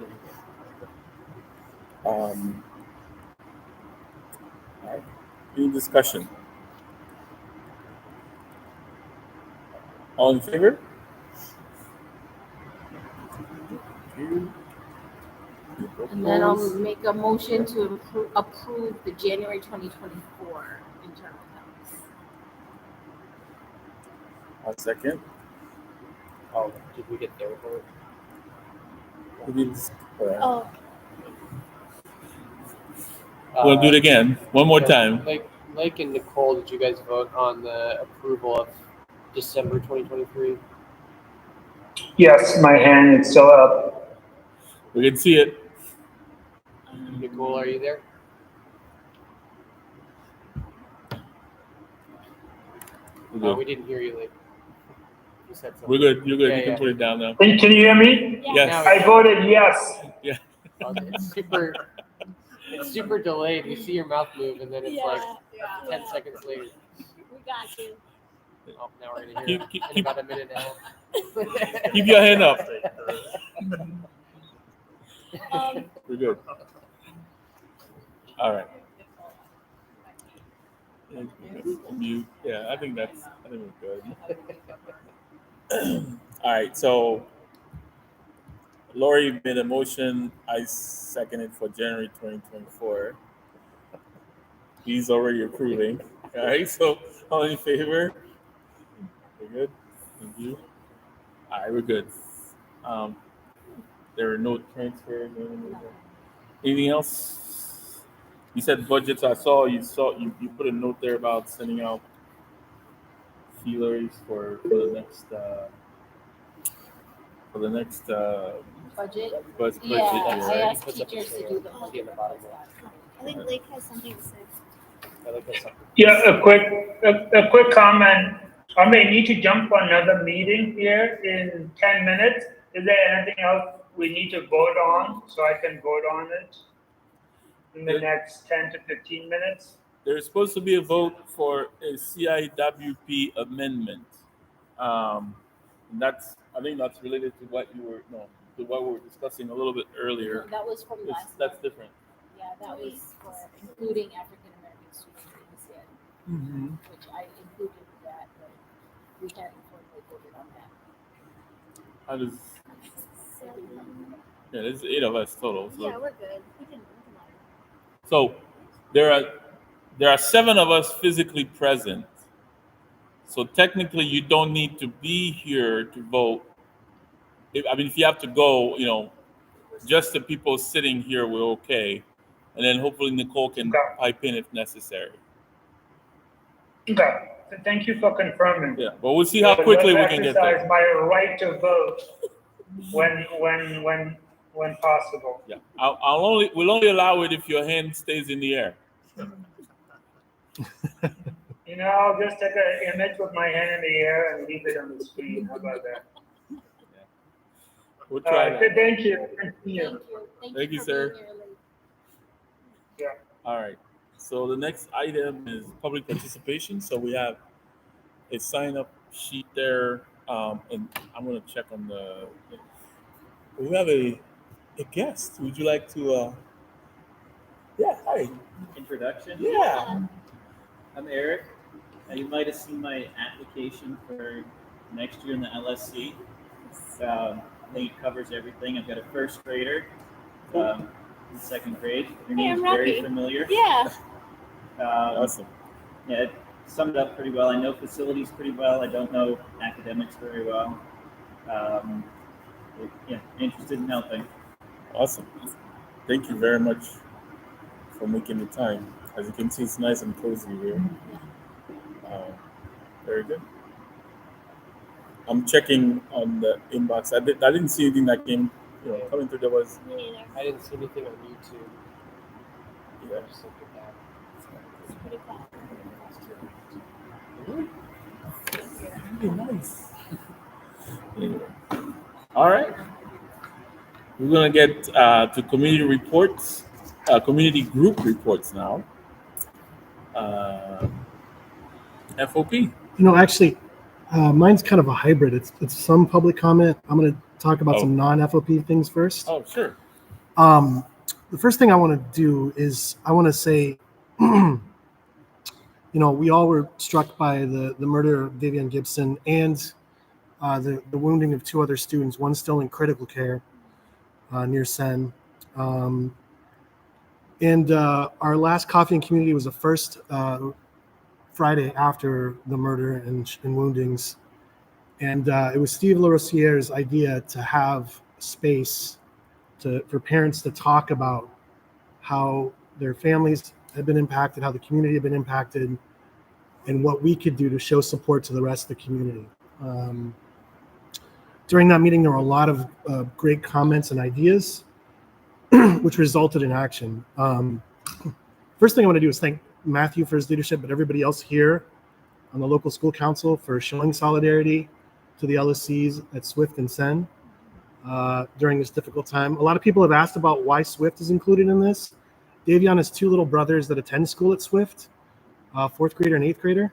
Any discussion? All in favor? And then I'll make a motion to approve the January 2024 internal accounts. A second. oh, did we get their vote? Oh, We'll do it again. One more time. Like and Nicole, did you guys vote on the approval of December 2023? Yes, my hand is still up. We can see it. Nicole, are you there? We're We good. didn't hear you. Like you said something. We're good. You're good. Yeah, You can yeah. put it down now. Can you hear me? Yes. I voted yes. It's super delayed. You see your mouth move, and then it's like Yeah. 10 seconds later. we got you. Oh, now we're gonna hear it in about a minute and a half. Keep your hand up. We're good. All right. Mute. Yeah, I think we're good. All right. So Lori made a motion. I seconded for January 2024. He's already approving. All right. So all in favor? We're good. Thank you. All right. We're good. There are no transfers. Anything else? You said budgets. I saw you put a note there about sending out feelers for the next Budget. budget. Yeah, I Right? asked teachers to do the budget. I think Lake has something to say. I like that something. Yeah, a quick comment. I may need to jump for another meeting here in 10 minutes. Is there anything else we need to vote on so I can vote on it in the next 10 to 15 minutes? There's supposed to be a vote for a CIWP amendment. I think that's related to what we were discussing a little bit earlier. That was from last That's month. different. Yeah, that was for including African American students in this year, Mm-hmm. which I included that, but we hadn't formally voted on that. How does? So, Yeah, there's 8 of us total. So, yeah, we're good. We can so there are 7 of us physically present. So technically, you don't need to be here to vote if you have to go, just the people sitting here, we're okay. And then hopefully Nicole can Okay. pipe in if necessary. Okay, so thank you for confirming. Yeah, but we'll see how quickly we can get Exercise there. my right to vote when possible. Yeah, we'll only allow it if your hand stays in the air. I'll just take an image with my hand in the air and leave it on the screen. How about that? We'll try that. Thank you. Continue. Thank you, for sir. being here late. Yeah. All right. So the next item is public participation. So we have a sign-up sheet there, and I'm going to check on the. We have a guest. Would you like to? Yeah. Hi. Introduction. Yeah. I'm Eric. You might have seen my application for next year in the LSC. I think it covers everything. I've got a first grader in second grade. Your Hey, name's I'm very Rocky. familiar. Yeah. Awesome. Yeah, it summed it up pretty well. I know facilities pretty well. I don't know academics very well. Interested in helping. Awesome. Thank you very much for making the time. As you can see, it's nice and cozy here. Very good. I'm checking on the inbox. I didn't see anything that came, coming through. There was. Me neither. I didn't see anything on YouTube. Yeah. Just look at that. It's pretty cool. Really nice. Anyway. All right. We're gonna get to community reports, community group reports now. FOP. Actually, mine's kind of a hybrid. It's some public comment. I'm going to talk about some non-FOP things first. Oh, sure. The first thing I want to do is I want to say, we all were struck by the murder of Davion Gibson and the wounding of two other students. One still in critical care near Sen. And our last Coffee and Community was the first Friday after the murder and woundings. And it was Steve LaRosierre's idea to have space for parents to talk about how their families had been impacted, how the community had been impacted, and what we could do to show support to the rest of the community. During that meeting, there were a lot of great comments and ideas, which resulted in action. First thing I want to do is thank Matthew for his leadership, but everybody else here on the local school council for showing solidarity to the LSCs at Swift and Sen during this difficult time. A lot of people have asked about why Swift is included in this. Davion has two little brothers that attend school at Swift, fourth grader and eighth grader,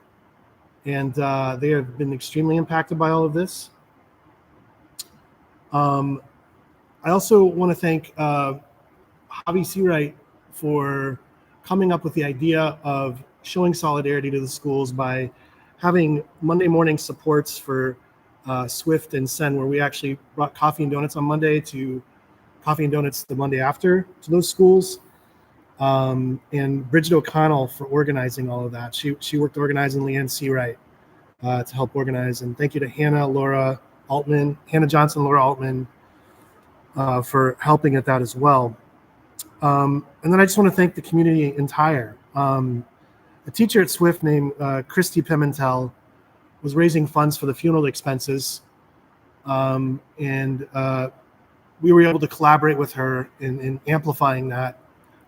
and they have been extremely impacted by all of this. I also want to thank Javi Seawright for coming up with the idea of showing solidarity to the schools by having Monday morning supports for Swift and Sen, where we actually brought coffee and donuts on Monday to coffee and donuts the Monday after to those schools. And Bridget O'Connell for organizing all of that. She worked organizing Leanne Seawright to help organize. And thank you to Hannah Johnson, Laura Altman for helping at that as well. And then I just want to thank the community entire. A teacher at Swift named Christy Pimentel was raising funds for the funeral expenses. And we were able to collaborate with her in amplifying that,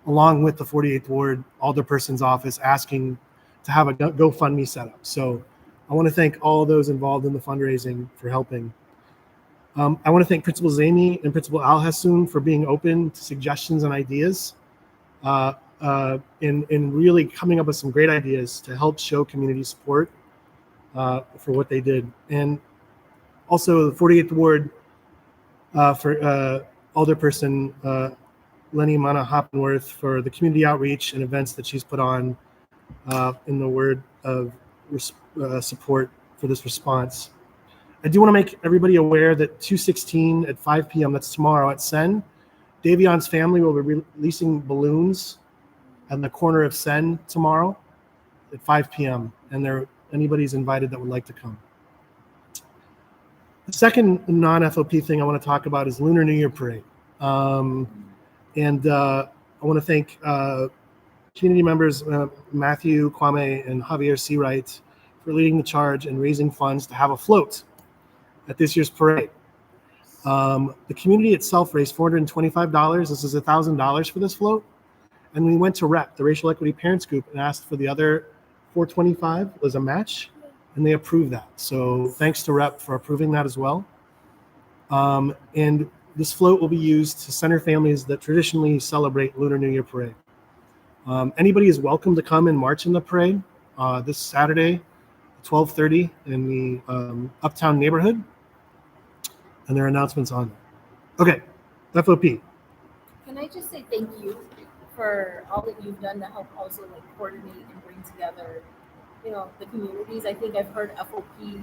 along with the 48th Ward Alderperson's office asking to have a GoFundMe set up. So I want to thank all those involved in the fundraising for helping. I want to thank Principal Zamy and Principal Al Hassoun for being open to suggestions and ideas, and really coming up with some great ideas to help show community support for what they did. And also the 48th Ward for Alderperson Lenny Mana Hoppenworth for the community outreach and events that she's put on in the word of support for this response. I do want to make everybody aware that 2/16 at 5 p.m., that's tomorrow at Sen, Davion's family will be releasing balloons on the corner of Sen tomorrow at 5 p.m. And anybody's invited that would like to come. The second non-FOP thing I want to talk about is Lunar New Year Parade. And I want to thank community members Matthew Kwame and Javier Seawright for leading the charge and raising funds to have a float at this year's parade. The community itself raised $425. This is $1,000 for this float. And we went to REP, the Racial Equity Parents Group, and asked for the other $425 as a match, and they approved that. So thanks to REP for approving that as well. And this float will be used to center families that traditionally celebrate Lunar New Year Parade. Anybody is welcome to come and march in the parade this Saturday, 12:30 in the Uptown neighborhood. And there are announcements on it. Okay, FOP. Can I just say thank you for all that you've done to help also like coordinate and bring together, the communities. I think I've heard FOP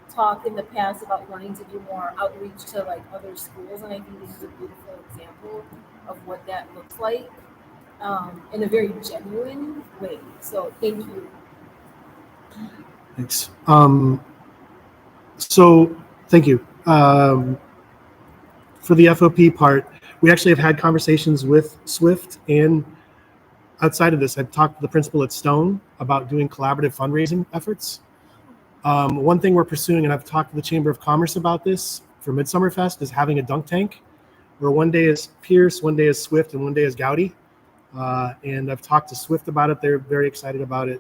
talk in the past about wanting to do more outreach to like other schools, and I think this is a beautiful example of what that looks like in a very genuine way. So thank you. Thanks. So thank you. For the FOP part, we actually have had conversations with Swift, and outside of this, I've talked to the principal at Stone about doing collaborative fundraising efforts. One thing we're pursuing, and I've talked to the Chamber of Commerce about this for Midsummer Fest, is having a dunk tank where one day is Pierce, one day is Swift, and one day is Gowdy. And I've talked to Swift about it. They're very excited about it.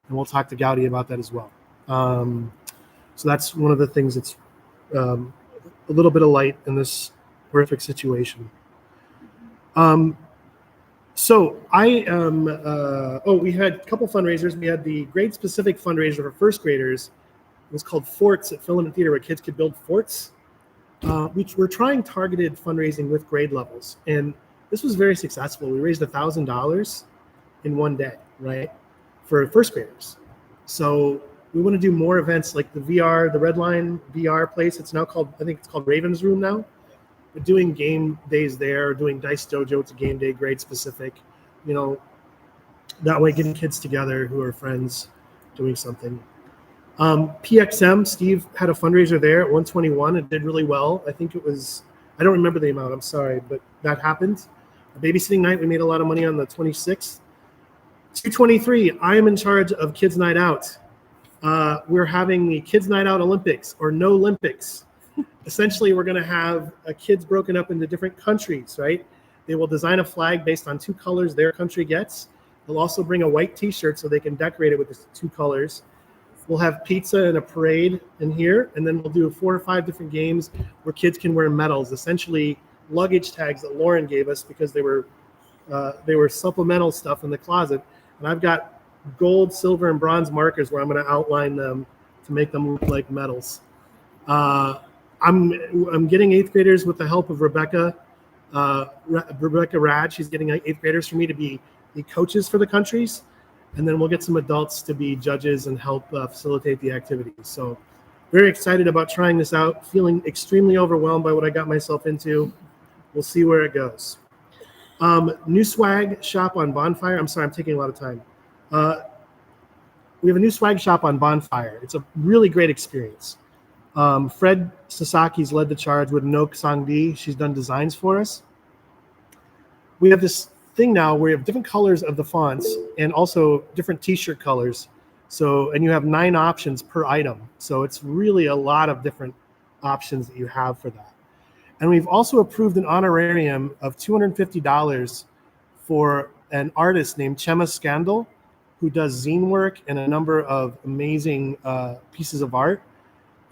And we'll talk to Gowdy about that as well. So that's one of the things that's a little bit of light in this horrific situation. So I am, we had a couple fundraisers. We had the grade-specific fundraiser for first graders. It was called Forts at Filament Theater, where kids could build forts. We're trying targeted fundraising with grade levels. And this was very successful. We raised $1,000 in one day, right, for first graders. So we want to do more events like the Red Line VR place. It's now called, I think it's called Raven's Room now. We're doing game days there, doing Dice Dojo. It's a game day, grade specific. That way getting kids together who are friends doing something. PXM, Steve had a fundraiser there at 121. It did really well. I think it was, I don't remember the amount, I'm sorry, but that happened. A babysitting night, we made a lot of money on the 26th. 223, I am in charge of Kids Night Out. We're having the Kids Night Out Olympics, or No Olympics. Essentially, we're going to have kids broken up into different countries, right? They will design a flag based on two colors their country gets. They'll also bring a white T-shirt so they can decorate it with the two colors. We'll have pizza and a parade in here, and then we'll do 4 or 5 different games where kids can wear medals, essentially luggage tags that Lauren gave us because they were supplemental stuff in the closet. And I've got gold, silver, and bronze markers where I'm going to outline them to make them look like medals. I'm getting 8th graders with the help of Rebecca Rad. She's getting 8th graders for me to be the coaches for the countries. And then we'll get some adults to be judges and help facilitate the activities. So very excited about trying this out, feeling extremely overwhelmed by what I got myself into. We'll see where it goes. New swag shop on Bonfire. I'm sorry, I'm taking a lot of time. We have a new swag shop on Bonfire. It's a really great experience. Fred Sasaki's led the charge with Nok Sangdi. She's done designs for us. We have this thing now where we have different colors of the fonts and also different T-shirt colors. So, and you have 9 options per item. So it's really a lot of different options that you have for that. And we've also approved an honorarium of $250 for an artist named Chema Scandal, who does zine work and a number of amazing pieces of art.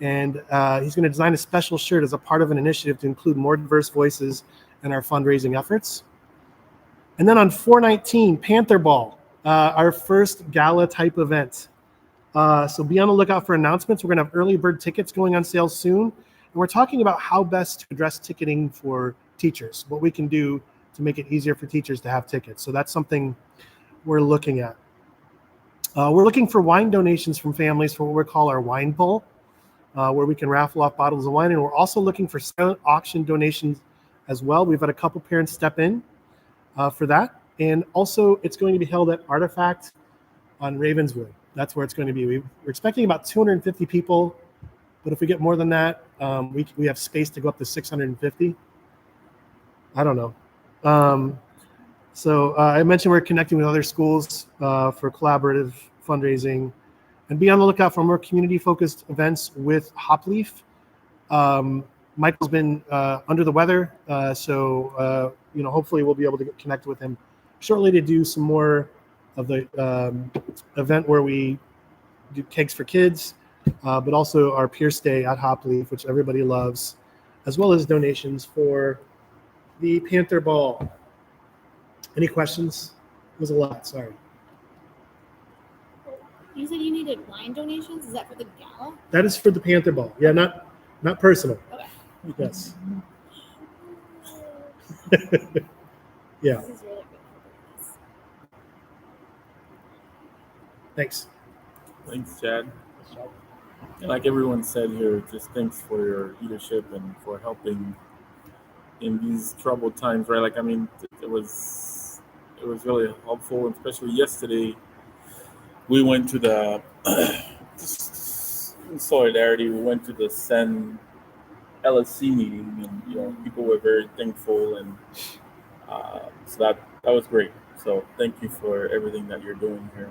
And he's going to design a special shirt as a part of an initiative to include more diverse voices in our fundraising efforts. And then on 4/19, Panther Ball, our first gala type event. So be on the lookout for announcements. We're going to have early bird tickets going on sale soon. And we're talking about how best to address ticketing for teachers, what we can do to make it easier for teachers to have tickets. So that's something we're looking at. We're looking for wine donations from families for what we call our wine pull, where we can raffle off bottles of wine. And we're also looking for silent auction donations as well. We've had a couple parents step in for that. And also it's going to be held at Artifact on Ravenswood. That's where it's going to be. We're expecting about 250 people But if we get more than that, we have space to go up to 650. I don't know. So I mentioned we're connecting with other schools for collaborative fundraising, and be on the lookout for more community-focused events with Hopleaf. Michael's been under the weather, so hopefully we'll be able to connect with him shortly to do some more of the event where we do cakes for kids, but also our peer stay at Hopleaf, which everybody loves, as well as donations for the Panther Ball. Any questions? It was a lot, sorry. You said you needed wine donations. Is that for the gala? That is for the Panther Ball. Yeah, not personal. Okay. Yes. Yeah. This is really good for business. Thanks. Thanks, Chad. And like everyone said here, just thanks for your leadership and for helping in these troubled times, right? Like, I mean, it was really helpful, especially yesterday. We went to the just in solidarity. We went to the LSC meeting, and people were very thankful, and so that was great. So thank you for everything that you're doing here.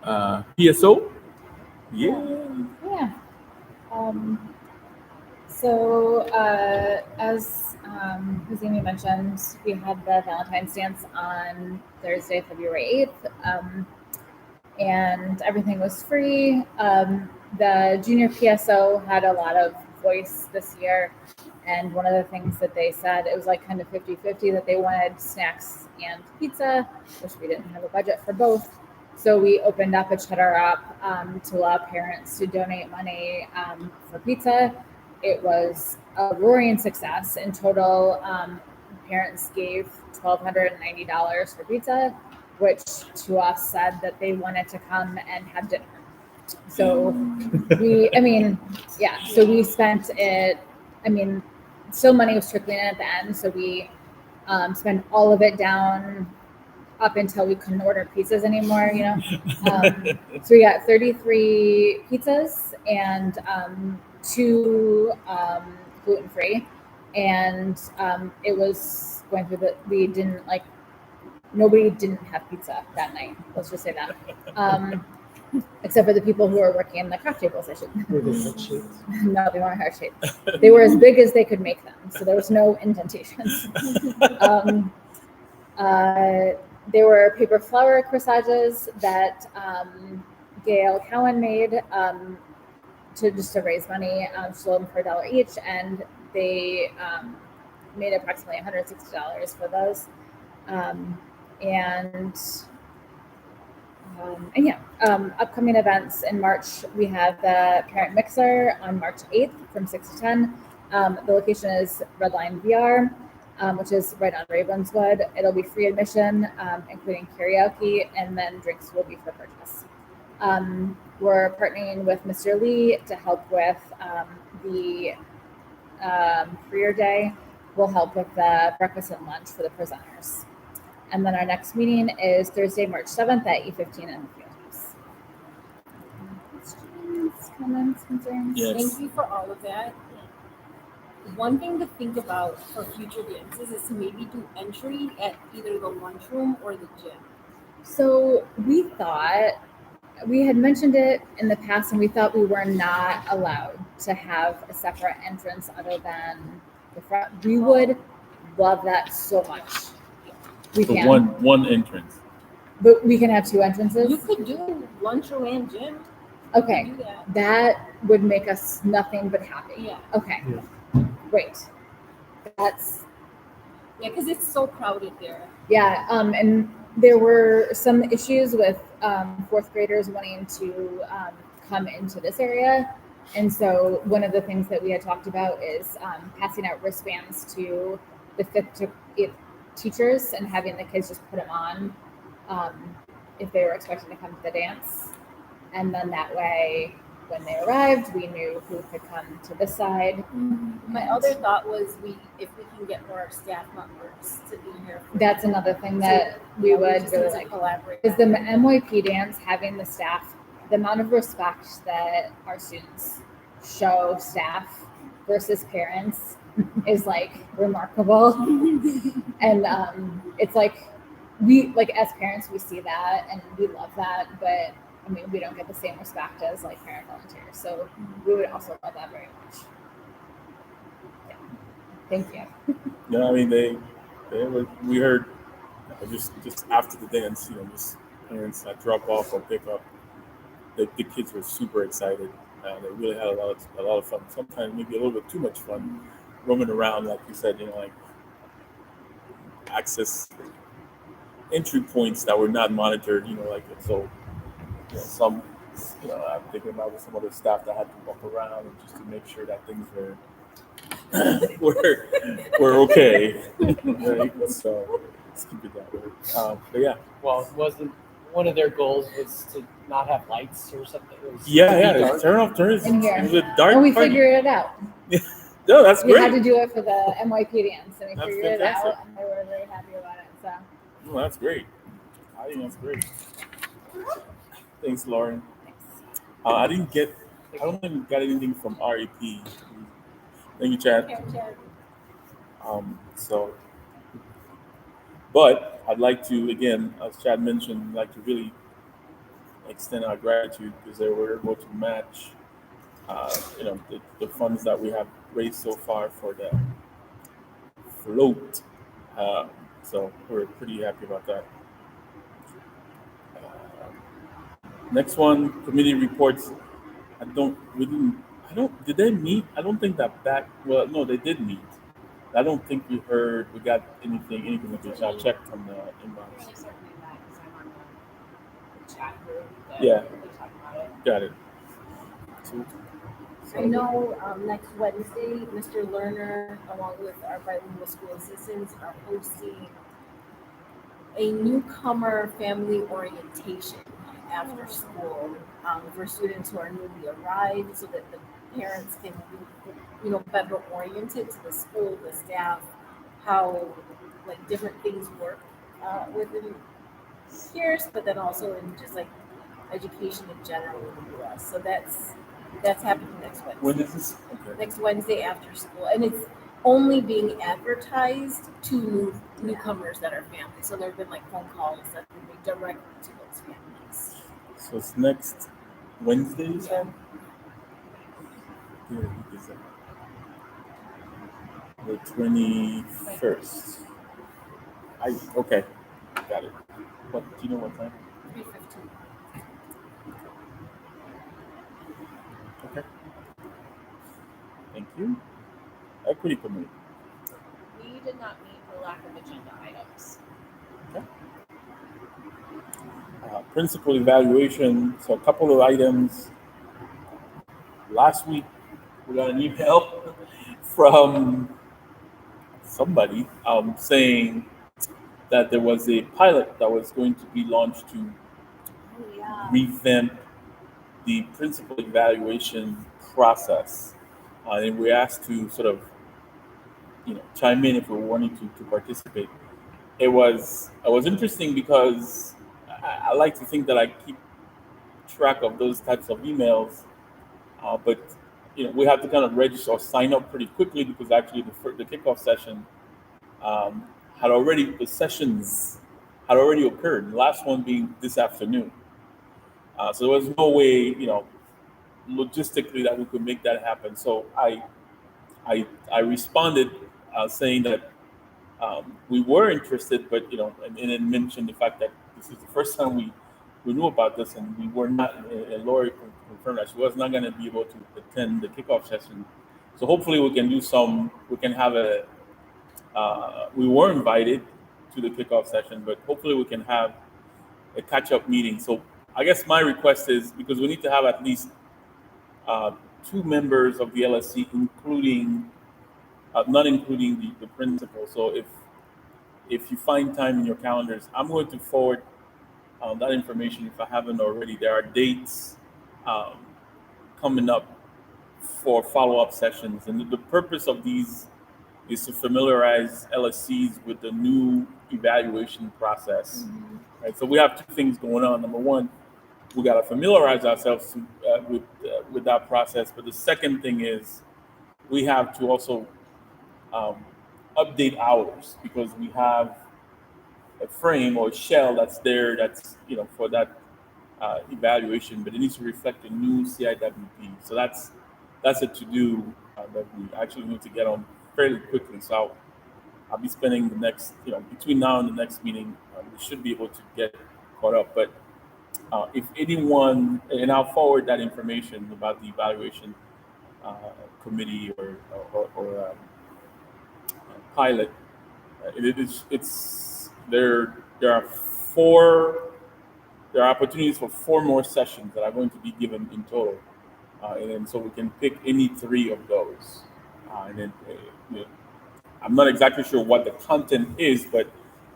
PSO, Yeah. So as Amy mentioned, we had the Valentine's dance on Thursday, February 8th, and everything was free. The junior PSO had a lot of voice this year, and one of the things that they said, it was like kind of 50-50, that they wanted snacks and pizza, which we didn't have a budget for both. So we opened up a cheddar up to allow parents to donate money for pizza. It was a roaring success. In total, parents gave $1,290 for pizza, which to us said that they wanted to come and have dinner. So so we spent it, so money was trickling in at the end. So we spent all of it down up until we couldn't order pizzas anymore, so we got 33 pizzas and 2 gluten-free, and it was going through nobody didn't have pizza that night, let's just say that, except for the people who were working in the craft table session. Were they heart-shaped? No, they weren't heart-shaped. They were as big as they could make them, so there was no indentations. There were paper flower corsages that Gail Cowan made to raise money. She sold them for $1 each, and they made approximately $160 for those. Upcoming events in March, we have the Parent Mixer on March 8th from 6 to 10. The location is Redline VR, which is right on Ravenswood. It'll be free admission, including karaoke, and then drinks will be for purchase. We're partnering with Mr. Lee to help with the career day. We'll help with the breakfast and lunch for the presenters. And then our next meeting is Thursday, March 7th at 8:15 in the field house. Questions, comments, concerns? Yes. Thank you for all of that. One thing to think about for future dances is to maybe do entry at either the lunchroom or the gym. So we had mentioned it in the past, and we thought we were not allowed to have a separate entrance other than the front. We would love that so much. We so can. one entrance. But we can have 2 entrances? You could do lunchroom and gym. Okay. You could do that. That would make us nothing but happy. Yeah. Okay. Yeah. Great. That's because it's so crowded there. Yeah, and there were some issues with 4th graders wanting to come into this area. And so one of the things that we had talked about is passing out wristbands to the 5th to 8th teachers and having the kids just put them on if they were expecting to come to the dance. And then that way, when they arrived, we knew who could come to this side. My other thought was if we can get more staff members to be here. That's another thing that we would really like. Collaborate. Is the MYP dance having the staff the amount of respect that our students show staff versus parents is like remarkable. And it's like we like as parents we see that and we love that, but I mean we don't get the same respect as like parent volunteers. So we would also love that very much. Yeah. Thank you. Yeah, I mean we heard just after the dance, just parents that drop off or pick up. The kids were super excited. They really had a lot of fun. Sometimes maybe a little bit too much fun, roaming around, like you said, like access entry points that were not monitored. Like so. Some, I'm thinking about some other staff that had to walk around and just to make sure that things were okay. Right? So let's keep it that way. But yeah. Well, it wasn't one of their goals was to not have lights or something. It was Yeah. dark. Turn off. In here. It was a dark. And we party. figured it out. No, that's We great. had to do it for the NYP dance, and we That's figured fantastic. it out, and they were very happy about it. So. Well, that's great. I think that's great. Thanks, Lauren. I don't think we got anything from REP. Thank you, Chad. So, but I'd like to, again, as Chad mentioned, like to really extend our gratitude because they were able to match, the funds that we have raised so far for the float. So we're pretty happy about that. Next one, committee reports. Did they meet? I don't think well, no, they did meet. I don't think we got any communication. I checked on the inbox. Yeah. Got it. I know next Wednesday, Mr. Lerner, along with our bilingual school assistants, are hosting a newcomer family orientation after school for students who are newly arrived, so that the parents can be, better oriented to the school, the staff, how like different things work within peers, but then also in just like education in general in the U.S. So that's happening next Wednesday. When is this? Okay. Next Wednesday after school, and it's only being advertised to newcomers that are families. So there have been like phone calls that will be directly to those families. So it's next Wednesday, you said? Yeah, the 21st. Okay, got it. What do you know what time? 3:15. Okay. Thank you. Equity committee. We did not meet for lack of agenda items. Okay. Principal evaluation. So a couple of items. Last week we got an email from somebody saying that there was a pilot that was going to be launched to revamp the principal evaluation process. And we asked to sort of, chime in if we were wanting to participate. It was interesting because I like to think that I keep track of those types of emails, but we have to kind of register or sign up pretty quickly because actually the kickoff session the sessions had already occurred. The last one being this afternoon. So there was no way, logistically that we could make that happen. So I responded saying that we were interested, but and then mentioned the fact that this is the first time we knew about this, and we were not. And Lori confirmed that she was not going to be able to attend the kickoff session. So hopefully we can do we can have we were invited to the kickoff session, but hopefully we can have a catch-up meeting. So I guess my request is, because we need to have at least 2 members of the LSC, not including the principal. So if you find time in your calendars, I'm going to forward that information if I haven't already. There are dates coming up for follow-up sessions, and the purpose of these is to familiarize LSCs with the new evaluation process. Right. So we have 2 things going on. Number one, we got to familiarize ourselves with that process. But the second thing is we have to also update ours, because we have a frame or shell that's there that's for that evaluation, but it needs to reflect the new CIWP. So that's a to do that we actually need to get on fairly quickly. So I'll be spending the next between now and the next meeting, we should be able to get caught up. But if anyone, and I'll forward that information about the evaluation committee or pilot. It's there. There are opportunities for 4 more sessions that are going to be given in total, and then so we can pick any 3 of those. And then I'm not exactly sure what the content is, but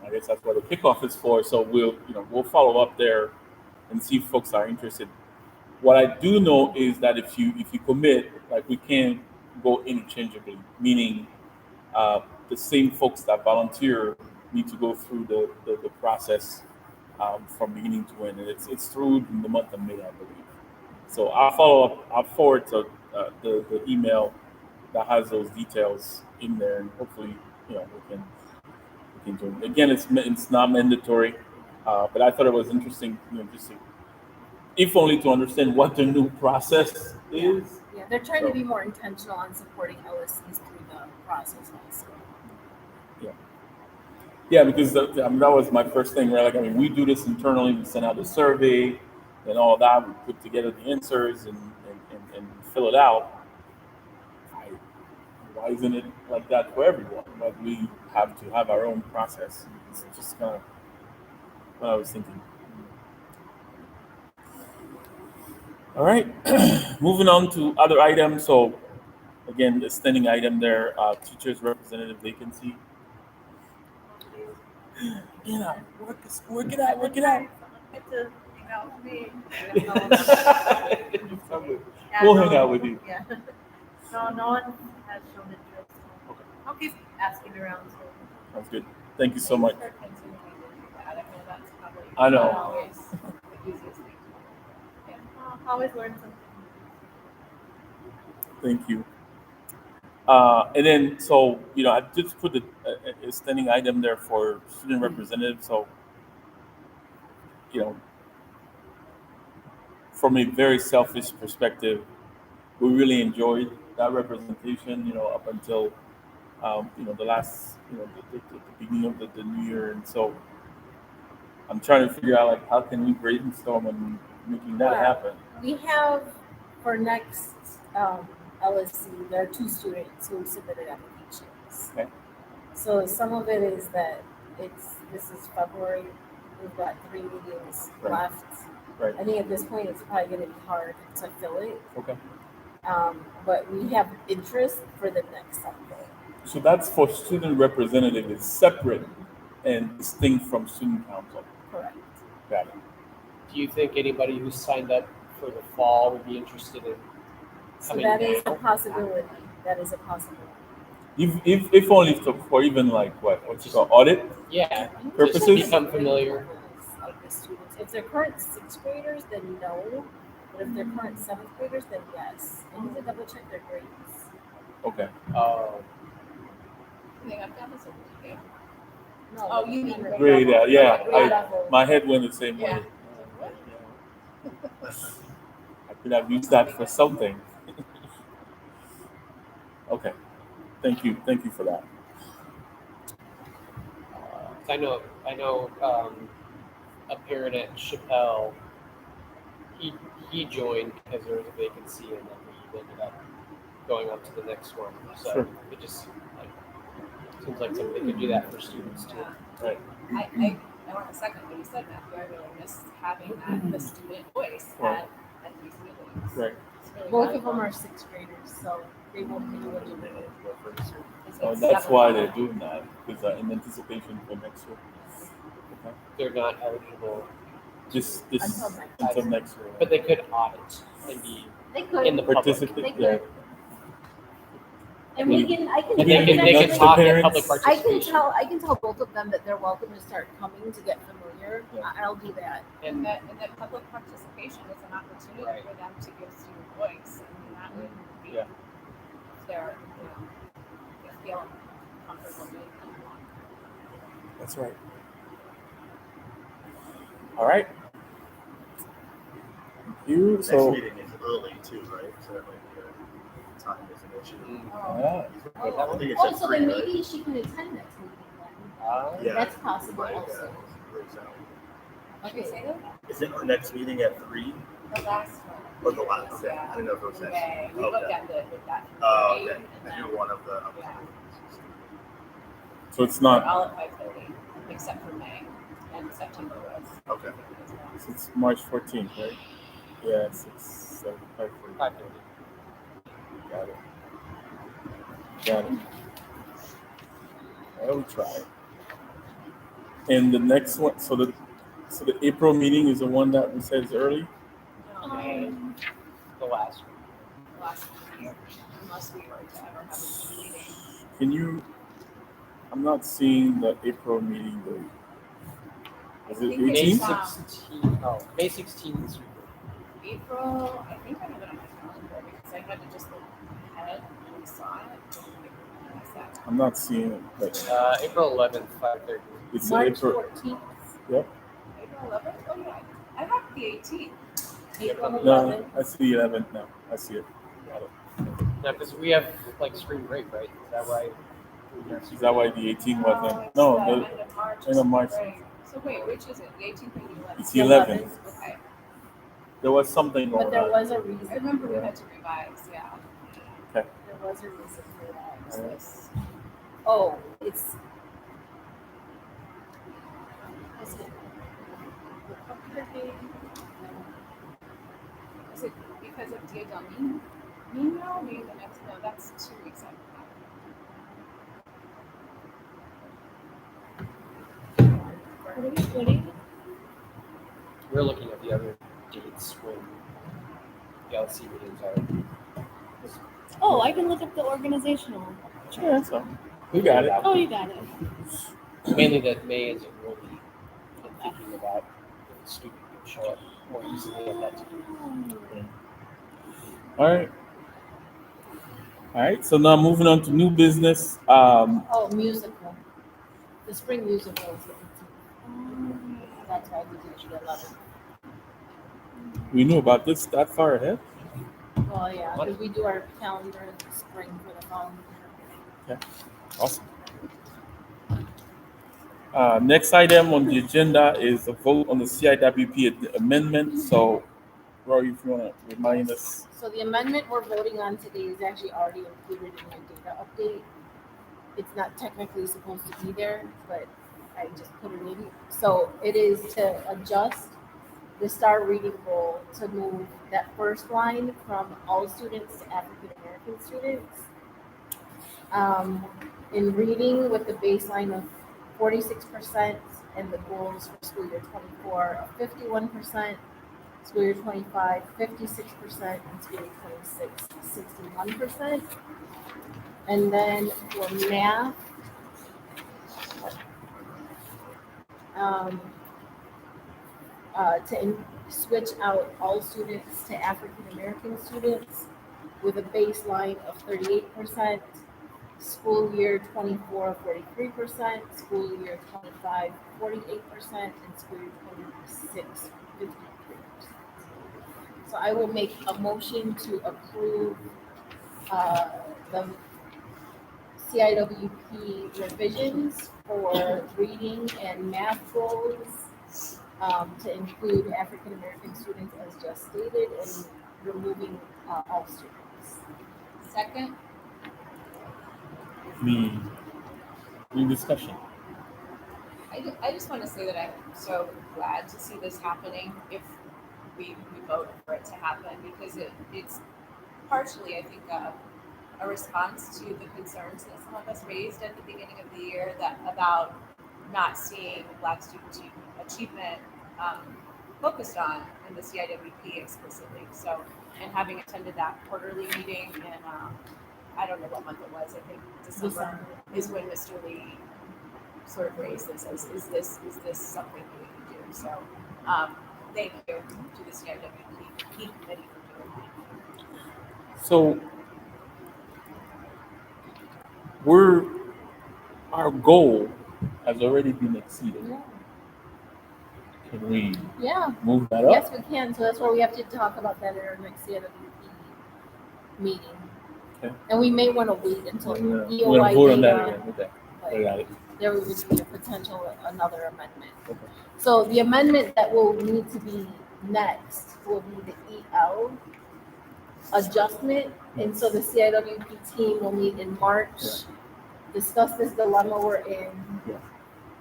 I guess that's what the kickoff is for. So we'll follow up there and see if folks are interested. What I do know is that if you commit, like, we can't go interchangeably, meaning the same folks that volunteer need to go through the process from beginning to end, and it's through the month of May, I believe. So I'll follow up. I'll forward to the email that has those details in there, and hopefully we can do it. Again, it's not mandatory, but I thought it was interesting, just if only to understand what the new process is. Yeah, they're trying to be more intentional on supporting LSCs through the process also. Yeah, because that was my first thing, right? Like, we do this internally. We send out the survey and all that. We put together the answers and fill it out. Why isn't it like that for everyone? Like, we have to have our own process. It's just kind of what I was thinking. All right, moving on to other items. So, again, the standing item there, teachers representative vacancy. Work it out. Get to hang out with me. We'll hang out with you. Yeah. No one has shown interest. Okay. I'll keep asking around. So. Sounds good. Thank you so much. Thanks for continuing to do that. I know that's probably I know. not always the easiest thing. Yeah. Always learn something. Thank you. And then, so, I just put a standing item there for student representative. So, from a very selfish perspective, we really enjoyed that representation, up until, the last, the beginning of the new year. And so I'm trying to figure out, like, how can we brainstorm on making that happen? We have, for next LSC, there are 2 students who submitted applications. Okay. So some of it is that this is February. We've got 3 meetings left. Right. I think at this point it's probably going to be hard to fill it. Okay. But we have interest for the next cycle. So that's for student representative. It's separate and distinct from student council. Correct. Got it. Do you think anybody who signed up for the fall would be interested in So coming that is now? a possibility. That is a possibility. If only for even, like, what's it called, audit Yeah, purposes? just become familiar. Of the students. If they're current 6th graders, then no. But if they're current 7th graders, then yes. I need to double check their grades. Okay. I think I've done this over here. No, Oh, you mean Great. Yeah. grade level. My head went the same Yeah. way. I could have used that for something. Okay. Thank you for that. I know. A parent at Chappelle, he joined because there was a vacancy, and then we ended up going on to the next one. So Sure. it just seems like somebody could do that for students too. Right. I want to second what you said, Matthew. I really miss having the student voice Right. at these meetings. Right. It's really Both of valuable. them are 6th graders, so they won't be eligible. Oh, that's why they're doing that, because in anticipation for next year. Okay. They're not eligible, This Until until next year. but they could audit and be They could. in the public. Participate. They Yeah. could. And I can And they can Nudge the talk at parents. public I can participation. tell both of them that they're welcome to start coming to get familiar later, Yeah. I'll do that. And that public participation is an opportunity Right. for them to give student voice. I mean, that would be Yeah. their, they feel comfortable doing that. That's right. All right. You Next so meeting is early too, right? So that might be a time is an issue. yeah. I think it's Oh, at so 3, then right? maybe she can attend next meeting then. Yeah. That's possible Right, also. yeah. Liz out. Okay, say that? Is it the next meeting at 3? The last one. Or the last? Okay. Yeah. I didn't know if it was next. Okay, we Okay. looked at that. Oh, Eight, okay. and And then you're one of the upcoming Yeah. ones. So it's we're not. all at 5:30, except for May, and September was. Okay. It's March 14th, right? Yeah, it's 5:30. 5:30. Got it. Got it. I'll try. And the next one, so the April meeting is the one that we said is early. May, The last one. last one, unless we were to ever have a meeting. Can you? I'm not seeing the April meeting date. Is it I think 18th? it's, May 16th. Oh, May 16th is April, I think I have it on my calendar because I had to just look ahead and we saw it. What's that? I'm not seeing it, but April 11th, 5:30. it's March April. 14th. Yep. April 11th? Oh yeah, I have the 18th. April No, 11th. I see 11th now. I see it. Got it. Yeah, because we have like spring break, right? Is that why? Is that why the 18th Oh, wasn't? it's No, the the, end of March. end of March. Right. So wait, which is it? The 18th or the 11th? it's the 11th. Okay. There was something But going there on. was a I reason. remember we had to revise, yeah. There was a reason for that. What's this? Oh, it's. Is it Republic Day? Is it because of Dia del Nino? Maybe the next, no, that's 2 weeks after What do you? We're looking at the other dates when the LSC meetings are. Oh, I can look up the organizational. Sure, that's fine. We got it. Oh, you got it. Mainly that May isn't really thinking about if the student can show up more easily at that time. All right. All right. So now moving on to new business. Oh, musical. The spring musical is the 18th. That's why we did the 11th. We knew about this that far ahead. Well, yeah, because we do our calendar in the spring for the following year. Awesome. Next item on the agenda is a vote on the CIWP amendment. So, Rory, if you want to remind us. So the amendment we're voting on today is actually already included in my data update. It's not technically supposed to be there, but I just put it in. So it is to adjust the STAR reading goal to move that first line from all students to African American students. In reading with the baseline of 46% and the goals for school year 24 of 51%, school year 25, 56%, and school year 26, 61%. And then for math, switch out all students to African American students with a baseline of 38%, school year 24, 43%, school year 25, 48%, and school year 26, 53%. So I will make a motion to approve the CIWP revisions for reading and math goals to include African American students as just stated and removing all students. Second, Any discussion? I just want to say that I'm so glad to see this happening if we vote for it to happen because it's partially, I think, a response to the concerns that some of us raised at the beginning of the year that about not seeing Black student achievement focused on in the CIWP explicitly. So, and having attended that quarterly meeting in, I don't know what month it was, I think December is when Mr. Lee sort of raised this as, is this something that we can do? So, thank you to the CIWP committee for doing that. So our goal has already been exceeded. Yeah. Can we Yeah. move that up? Yes, we can. So that's why we have to talk about that at our next CIWP meeting. Okay. And we may want to wait until We're EOI gonna vote on that data, again. Okay. but I got it. there would be a potential another amendment. Okay. So the amendment that will need to be next will be the EL adjustment. And so the CIWP team will meet in March, discuss this dilemma we're in, Yeah.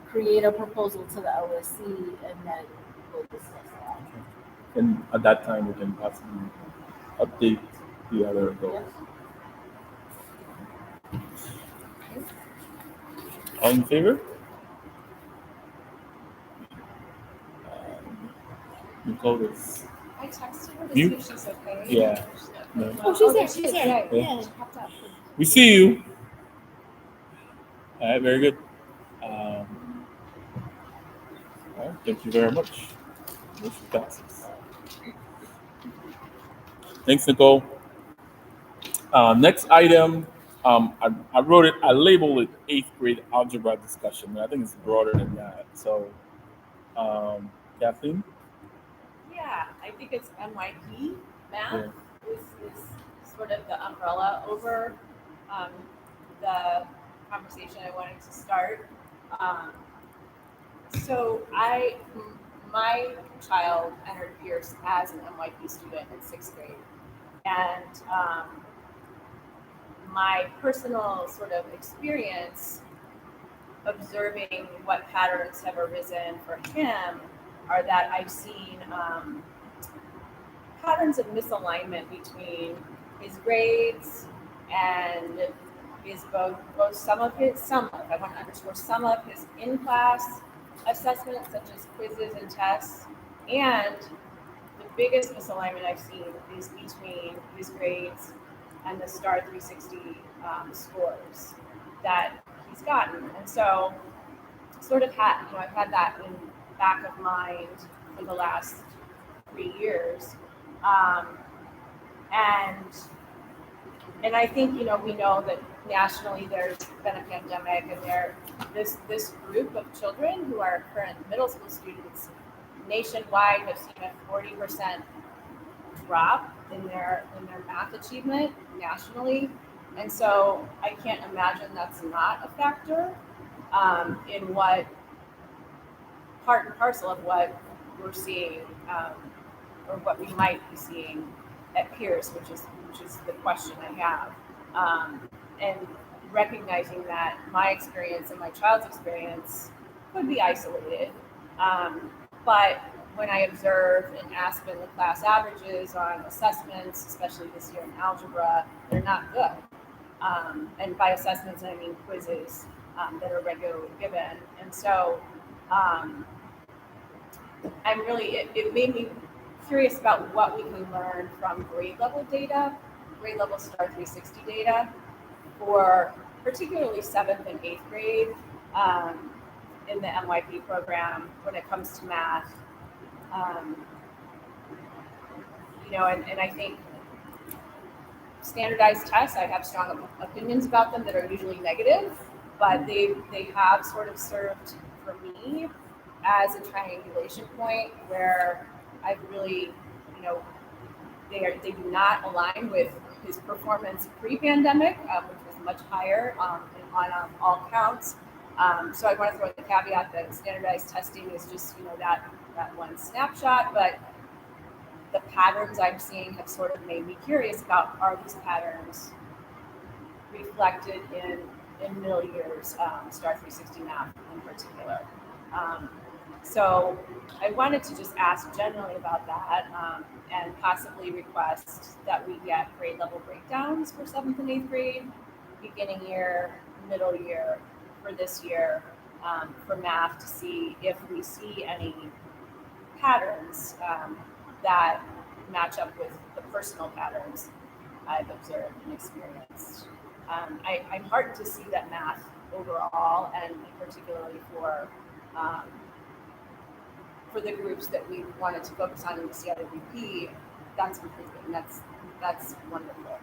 create a proposal to the LSC, and then we'll discuss that. And at that time, we can possibly update the other goals. All in favor? Nicole is. I texted her to You? see if she's okay. Yeah. No. Oh, she's there. She's She's there. okay. Yeah. She popped up. We see you. All right, very good. All right, thank you very much. Motion passes. Thanks, Nicole. Next item, I wrote it, I labeled it 8th grade algebra discussion, but I think it's broader than that. So, Kathleen? Yeah, I think it's MYP math Yeah. is sort of the umbrella over the conversation I wanted to start. So my child entered Pierce as an MYP student in 6th grade, and my personal sort of experience observing what patterns have arisen for him are that I've seen patterns of misalignment between his grades and his both some of I want to underscore some of his in-class assessments such as quizzes and tests, and the biggest misalignment I've seen is between his grades and the STAR 360 scores that he's gotten. And so sort of I've had that in back of mind for the last 3 years. And I think, we know that nationally there's been a pandemic, and this group of children who are current middle school students nationwide have seen a 40% drop in their math achievement nationally. And so I can't imagine that's not a factor in what part and parcel of what we're seeing or what we might be seeing at Pierce, which is the question I have. And recognizing that my experience and my child's experience could be isolated. But when I observe in Aspen the class averages on assessments, especially this year in algebra, they're not good. And by assessments, I mean quizzes that are regularly given. And so it made me curious about what we can learn from grade level data, grade level STAR 360 data, for particularly 7th and 8th grade in the MYP program when it comes to math. And I think standardized tests, I have strong opinions about them that are usually negative, but they have sort of served for me as a triangulation point where I've really, they do not align with his performance pre-pandemic, which was much higher on all counts. So I want to throw in the caveat that standardized testing is just, that one snapshot, but the patterns I'm seeing have sort of made me curious about, are these patterns reflected in middle years, STAR 360 math in particular. So I wanted to just ask generally about that and possibly request that we get grade level breakdowns for 7th and 8th grade, beginning year, middle year for this year for math, to see if we see any patterns that match up with the personal patterns I've observed and experienced. I'm heartened to see that math overall, and particularly for for the groups that we wanted to focus on in the CIWP, that's improving. That's wonderful.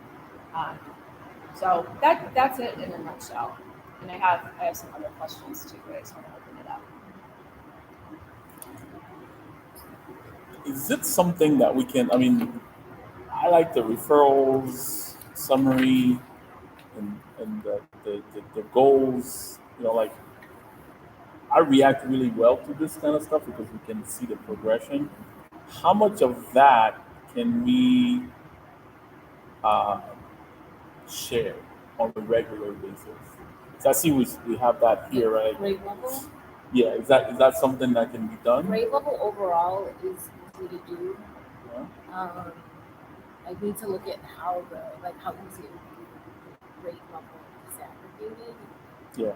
So that's it in a nutshell. And I have some other questions too, but I just want to open it up. Is it something that we can? I mean, I like the referrals summary and the goals. You know, like I react really well to this kind of stuff because we can see the progression. How much of that can we uh, share on a regular basis? So I see we have that here, right? Grade level? Yeah, is that something that can be done? Grade level overall is easy to do. Yeah. I need to look at how easy it would be grade level disaggregated. Yeah.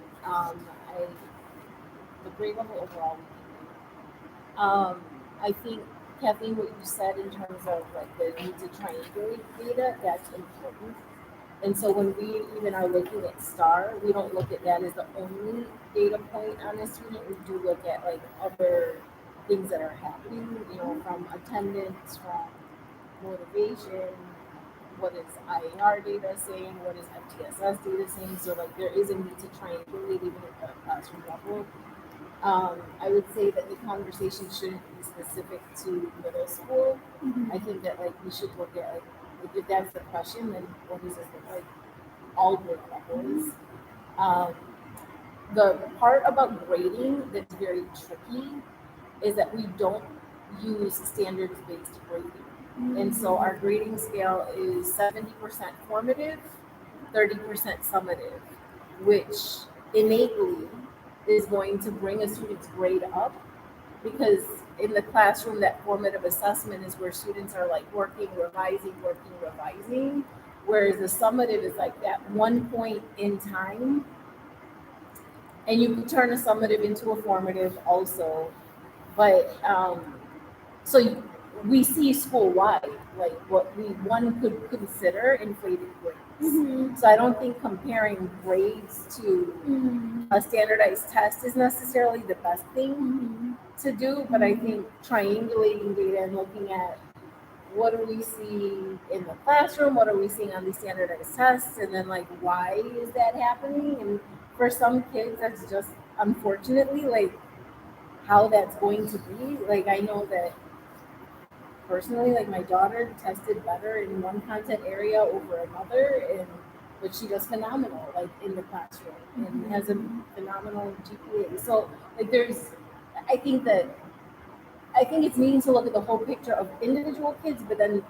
The grade level overall we can do. I think, Kathleen, what you said in terms of like the need to triangulate data, that's important. And so when we even are looking at STAR, we don't look at that as the only data point on a student. We do look at like other things that are happening, from attendance, from motivation, what is IAR data saying, what is FTSS data saying. So like there is a need to triangulate even at the classroom level. I would say that the conversation shouldn't be specific to middle school. Mm-hmm. I think that like we should look at like if that's the question, then what does this look like? All grade levels. The part about grading that's very tricky is that we don't use standards-based grading. And so our grading scale is 70% formative, 30% summative, which innately is going to bring a student's grade up because in the classroom, that formative assessment is where students are like working, revising, whereas the summative is like that one point in time. And you can turn a summative into a formative also. But so we see school-wide, like what one could consider inflated grades. Mm-hmm. So I don't think comparing grades to a standardized test is necessarily the best thing to do, but I think triangulating data and looking at what do we see in the classroom, what are we seeing on these standardized tests, and then like why is that happening? And for some kids, that's just unfortunately like how that's going to be. Like I know that personally, like my daughter tested better in one content area over another, but she does phenomenal like in the classroom and has a phenomenal GPA. So like I think it's needing to look at the whole picture of individual kids, but then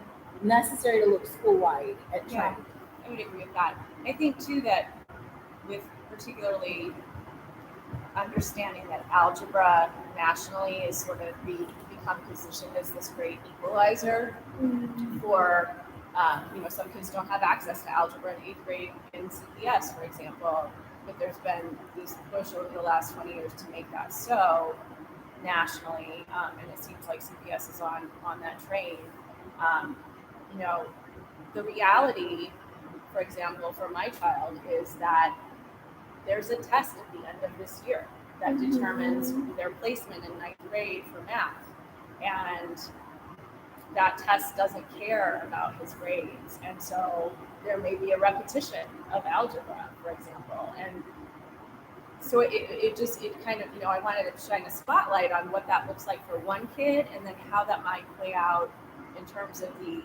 necessary to look school-wide at Yeah, trying. I would agree with that. I think too that with particularly understanding that algebra nationally is sort of become positioned as this great equalizer for, some kids don't have access to algebra in 8th grade in CPS, for example, but there's been this push over the last 20 years to make that so nationally, and it seems like CPS is on that train. The reality, for example, for my child is that there's a test at the end of this year that determines their placement in 9th grade for math. And that test doesn't care about his grades. And so there may be a repetition of algebra, for example. And so it kind of, I wanted to shine a spotlight on what that looks like for one kid and then how that might play out in terms of the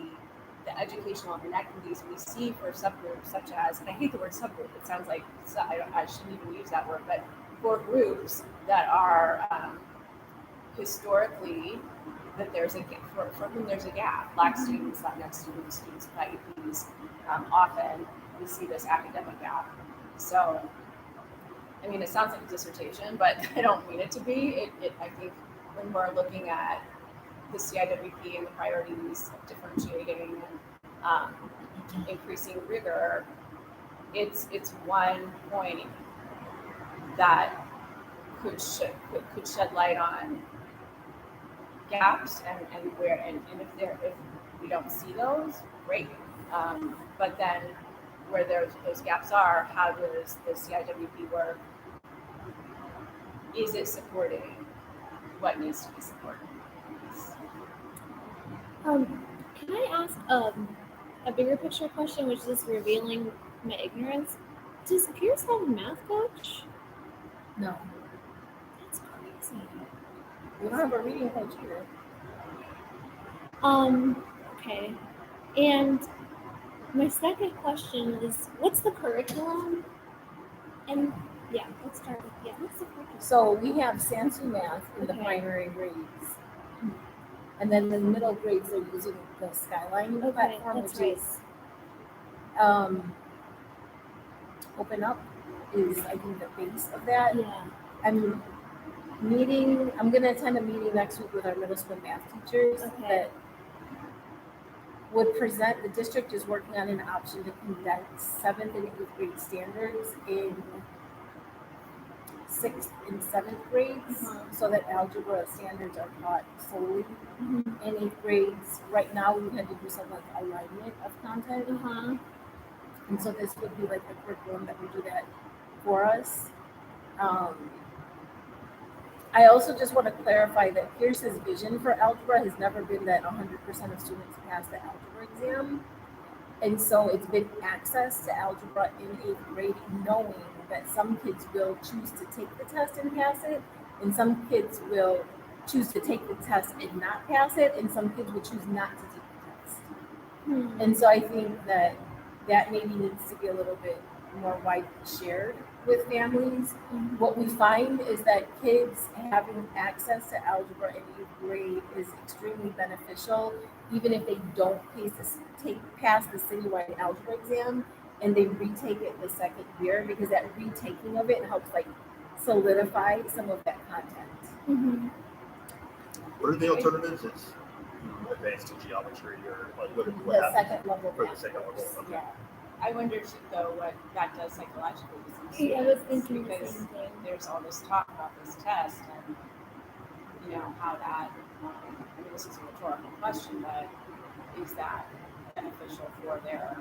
educational inequities we see for subgroups such as, and I hate the word subgroup, it sounds like, I shouldn't even use that word, but for groups that are historically, that there's for whom there's a gap, Black students, Latinx students, students with IEPs, often we see this academic gap. So, I mean, it sounds like a dissertation, but I don't mean it to be. I think when we're looking at the CIWP and the priorities of differentiating and increasing rigor, it's one point that could shed light on gaps and if we don't see those, great. But then where those gaps are, how does the CIWP work? Is it supporting what needs to be supported. Can I ask a bigger picture question, which is revealing my ignorance? Does Pierce have a math coach? No, That's crazy. we don't have a reading coach either. Okay. And my second question is, what's the curriculum? And yeah, let's start with what's the curriculum? So we have Sansu math in the Okay. primary grades. And then in the middle grades, they're using the Skyline platform, that's which right. is Open Up is, I think, the base of that. Yeah. I'm going to attend a meeting next week with our middle school math teachers that would present, the district is working on an option to condense 7th and 8th grade standards in 6th and 7th grades so that algebra standards are taught solely in 8th grades. Right now, we had to do some like alignment of content. And so this would be like the curriculum that would do that for us. I also just want to clarify that Pierce's vision for algebra has never been that 100% of students pass the algebra exam. And so it's been access to algebra in 8th grade, knowing that some kids will choose to take the test and pass it, and some kids will choose to take the test and not pass it, and some kids will choose not to take the test. And so I think that maybe needs to be a little bit more widely shared with families. What we find is that kids having access to algebra in 8th grade is extremely beneficial, even if they don't pass the citywide algebra exam and they retake it the second year, because that retaking of it helps like solidify some of that content. What are the alternatives? It's advanced geometry or what The second level. for the second level. Okay. Yeah. I wonder though what that does psychologically to some Yeah, I was students, thinking the because same thing. there's all this talk about this test and how that. I mean, this is a rhetorical question, but is that beneficial for their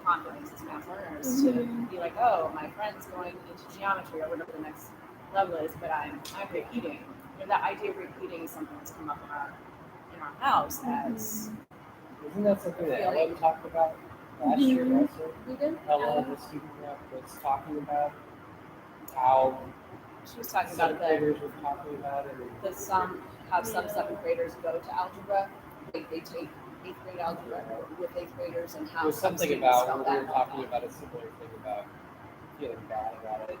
confidence as math learners to be like, oh, my friend's going into geometry or whatever the next level is, but I'm repeating. That idea of repeating is something that's come up in our house as. Isn't that something that Ellen talked about last year also? We did. Ellen, the student rep, was talking about how She was talking some about graders were talking about it. how some 7th graders go to algebra. They take 8th grade algebra with 8th graders, and how There's some something students about felt when we that. were talking about a similar thing about feeling bad about it.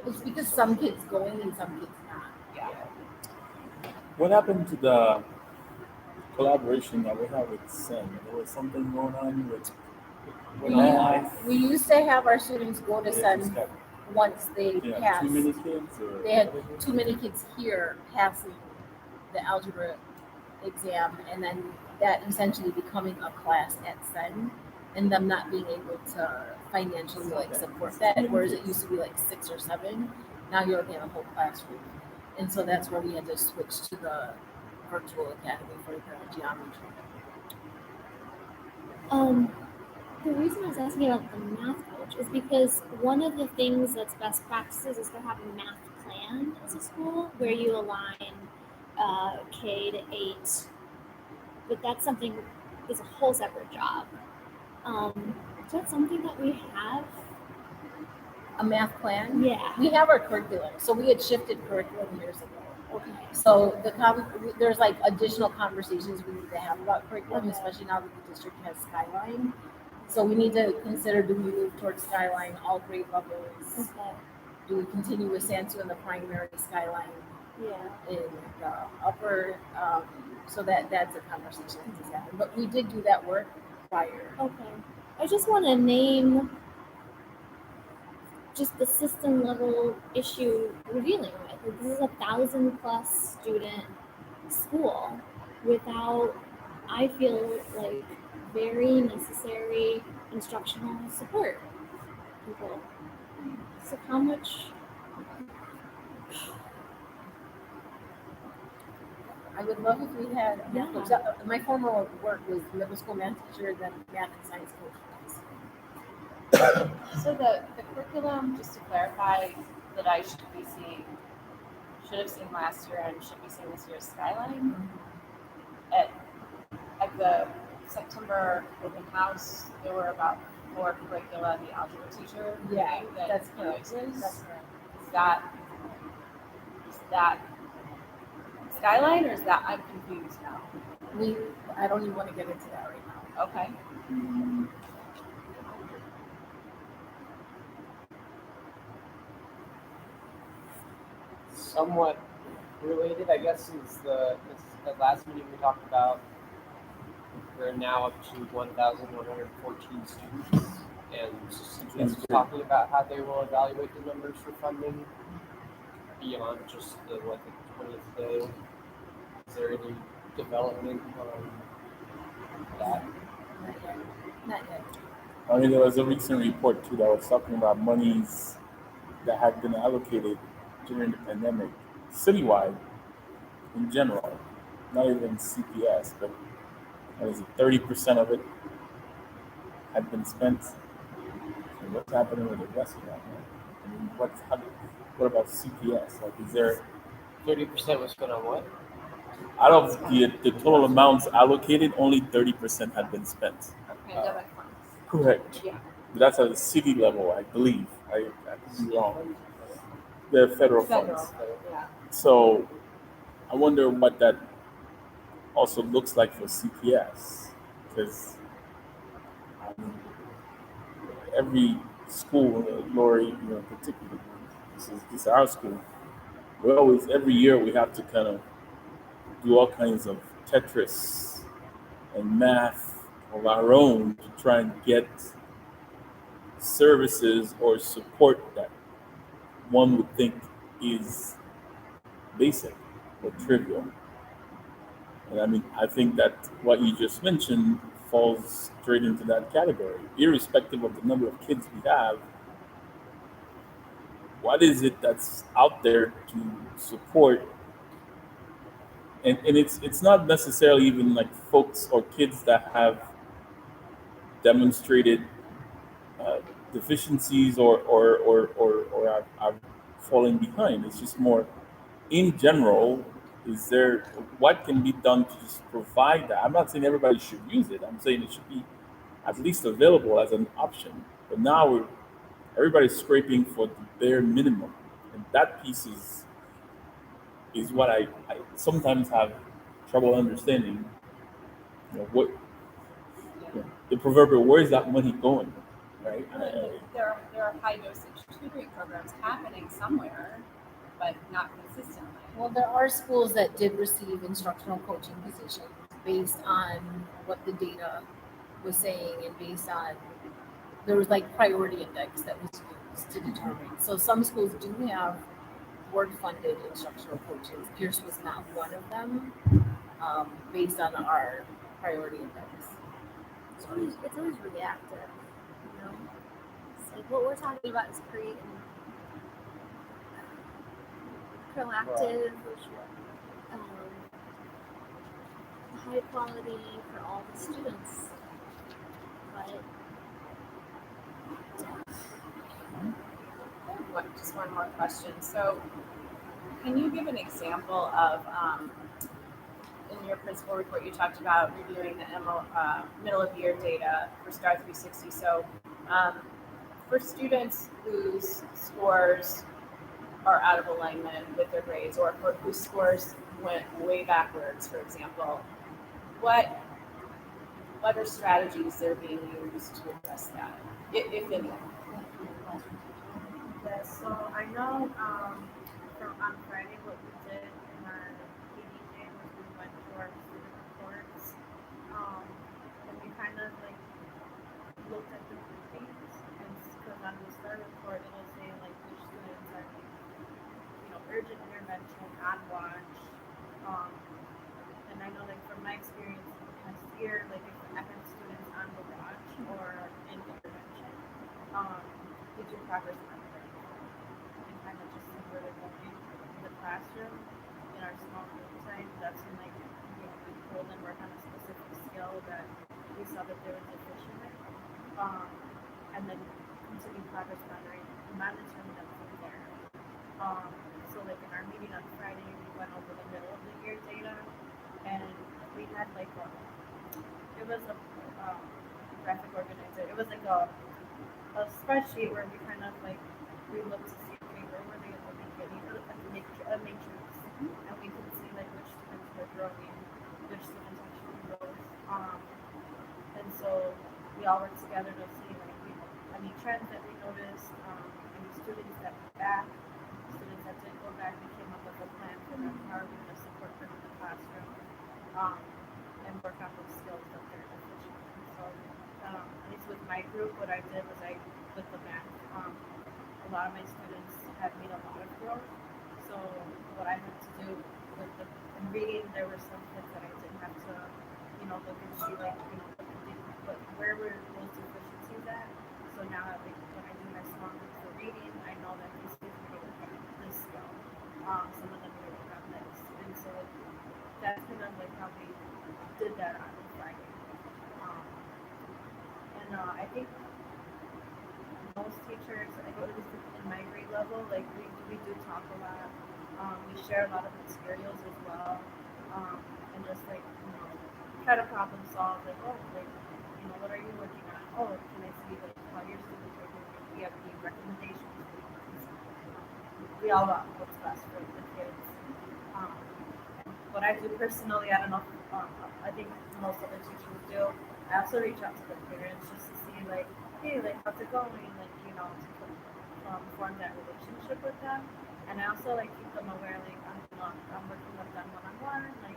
It's because some kids going and some kids not. Yeah. What happened to the collaboration that we have with SEN? There was something going on with We used to have our students go to SEN once they pass. Too many kids? Or They had too many kids here passing the algebra exam, and then that essentially becoming a class at SEN, and them not being able to financially support that. Whereas it used to be like 6 or 7, now you're looking at a whole classroom, and so that's where we had to switch to the virtual academy for the geometry. The reason I was asking about the math coach is because one of the things that's best practices is to have a math plan as a school where you align K to 8, but that's something is a whole separate job. Is that something that we have? A math plan? Yeah. We have our curriculum, so we had shifted curriculum years ago. Okay. So there's like additional conversations we need to have about curriculum, especially now that the district has Skyline. So we need to consider, do we move towards Skyline all grade levels? Okay. Do we continue with Sansu in the primary, Skyline Yeah. in the upper? So that's a conversation that needs to happen. But we did do that work prior. Okay. I just want to name just the system level issue we're dealing with. Like, this is a 1,000+ student school without, I feel like, very necessary instructional support people. So how much? I would love if we had a math coach. My former work was middle school math teacher, then math and science coach. So the curriculum, just to clarify, that I should be seeing should have seen last year and should be seeing this year's Skyline. At the September open house, there were about 4 curricula the algebra teacher Yeah, that that's correct. uses. That's correct. Is that Skyline or is that, I'm confused now. I don't even want to get into that right now. Okay. Somewhat related, I guess, is the last meeting we talked about. We're now up to 1,114 students, and CPS was talking about how they will evaluate the numbers for funding beyond just the 20th day. Is there any development on that? Not yet. I mean, there was a recent report too that was talking about monies that had been allocated during the pandemic, citywide, in general, not even CPS, but what is it, 30% of it had been spent. So what's happening with the rest of that? Man? I mean, what about CPS? Like, is there 30% was spent on what? out of the total amounts allocated, only 30% had been spent. Pandemic funds. Correct. Yeah. But that's at the city level, I believe. I could be wrong. The federal funds. Yeah. So I wonder what that also looks like for CPS, because I mean, every school, Lori, particularly, this is our school. We always, every year, we have to kind of do all kinds of Tetris and math of our own to try and get services or support that one would think is basic or trivial. And I mean, I think that what you just mentioned falls straight into that category. Irrespective of the number of kids we have, what is it that's out there to support? And it's not necessarily even like folks or kids that have demonstrated deficiencies or are falling behind. It's just more in general. Is there what can be done to just provide that? I'm not saying everybody should use it. I'm saying it should be at least available as an option. But now everybody's scraping for the bare minimum, and that piece is what I sometimes have trouble understanding. What the proverbial, where is that money going, right? There are high dosage tutoring programs happening somewhere, but not consistently. Well, there are schools that did receive instructional coaching positions based on what the data was saying and based on, there was like priority index that was used to determine. So some schools do have board-funded instructional coaches. Pierce was not one of them, based on our priority index. It's always reactive, you know? It's like what we're talking about is creating proactive, high quality for all the students. But Just one more question. So, can you give an example of, in your principal report, you talked about reviewing the middle of year data for STAR 360. So, for students whose scores are out of alignment with their grades, or for whose scores went way backwards, for example, what are strategies that are being used to address that, if any? Yes, so I know from on Friday what we did in our PDJ was we went through our student reports, and we kind of like looked at the groupings, and because on the STAR report it'll say like which students are like, urgent intervention, on watch, and I know like from my experience last year, like if I had students on the watch or in intervention, we do progress monitoring and kind of just see where they're going in the classroom in our small group time. That's when like we pull them work on a specific skill that we saw that they were deficient in, and then continue progress monitoring them from there. So so like in our meeting on Friday, we went over the middle of the year data, and we had like it was a graphic organizer. It was like a spreadsheet where we kind of like we looked to see, okay, where were they at the beginning, or like a matrix, and we could see like which students were growing, which students actually rose. And so we all worked together to see like any trends that we noticed, any students that went back, students that didn't go back. We came up with a plan for them. How are we going to support them in the classroom, and work on those skills that they're deficient in. So at least with my group, what I did was with the math, a lot of my students have made a lot of growth. So what I had to do with in reading, there were some kids that I didn't have to, look and see like, where were those deficiencies at. So now like when I do my small group for reading, I know that these kids are going to have this skill. Some of them are going to have this. And so that's kind of like how we did that on Friday. I think most teachers, I think at least in my grade level, like we do talk a lot. We share a lot of materials as well, and just like try to problem solve. Like, what are you working on? Oh, can I see like how your students are doing? Do you have any recommendations? We all want what's best for the kids. And what I do personally, I don't know. I think most other teachers do. I also reach out to the parents just to see like, hey, like how's it going? Like to form that relationship with them. And I also like keep them aware. Like I'm working with them one-on-one. Like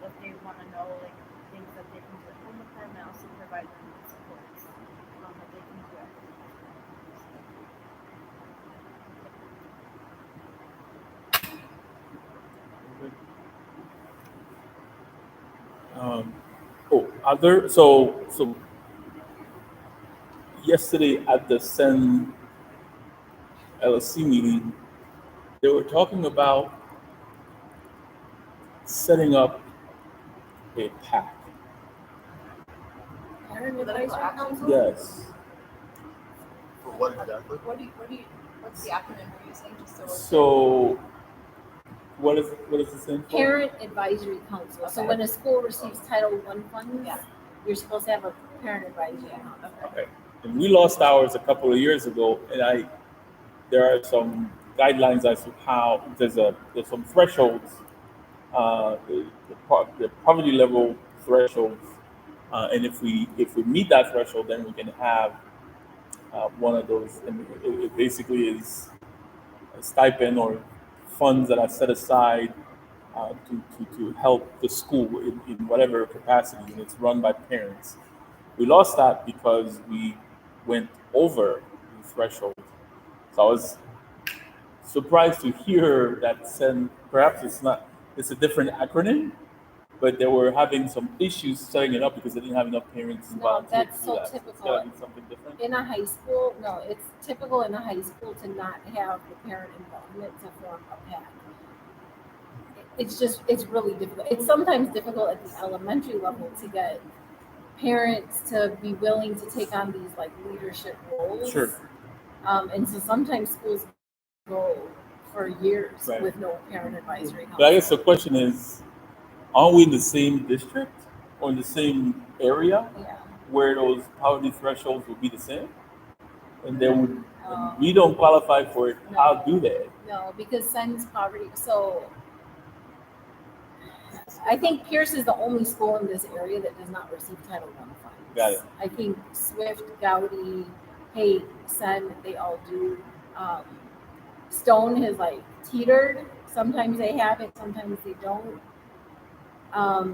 if they want to know like things that they can do at home with them, I also provide them with supports that they can do at home. So yesterday at the Sen LSC meeting, they were talking about setting up a pack. Parent advisory council? Yes. For what exactly? What's the acronym you're using? Just so So what is it stand for? Parent advisory council. Okay. So when a school receives Title I funds, you're supposed to have a parent advisory council. Okay. And we lost ours a couple of years ago, and there are some guidelines as to how there's some thresholds, the poverty level thresholds, and if we meet that threshold, then we can have one of those. And it basically is a stipend or funds that are set aside to help the school in whatever capacity, and it's run by parents. We lost that because we went over the threshold. So I was surprised to hear that perhaps it's a different acronym, but they were having some issues setting it up because they didn't have enough parents No, volunteer that's to do so that. It's typical. gotta be something different. In a high school, no, it's typical in a high school to not have the parent involvement to form a PAC. It's really difficult. It's sometimes difficult at the elementary level to get parents to be willing to take on these like leadership roles. Sure. And so sometimes schools go for years Right. with no parent advisory council. But I guess the question is, are we in the same district or in the same area where those poverty thresholds would be the same? And they would, and we don't qualify for it. No. How do they? No, because Sen's poverty. So I think Pierce is the only school in this area that does not receive Title I funds. Got it. I think Swift, Gowdy, Haight, Sen, they all do. Stone has like teetered. Sometimes they have it, sometimes they don't.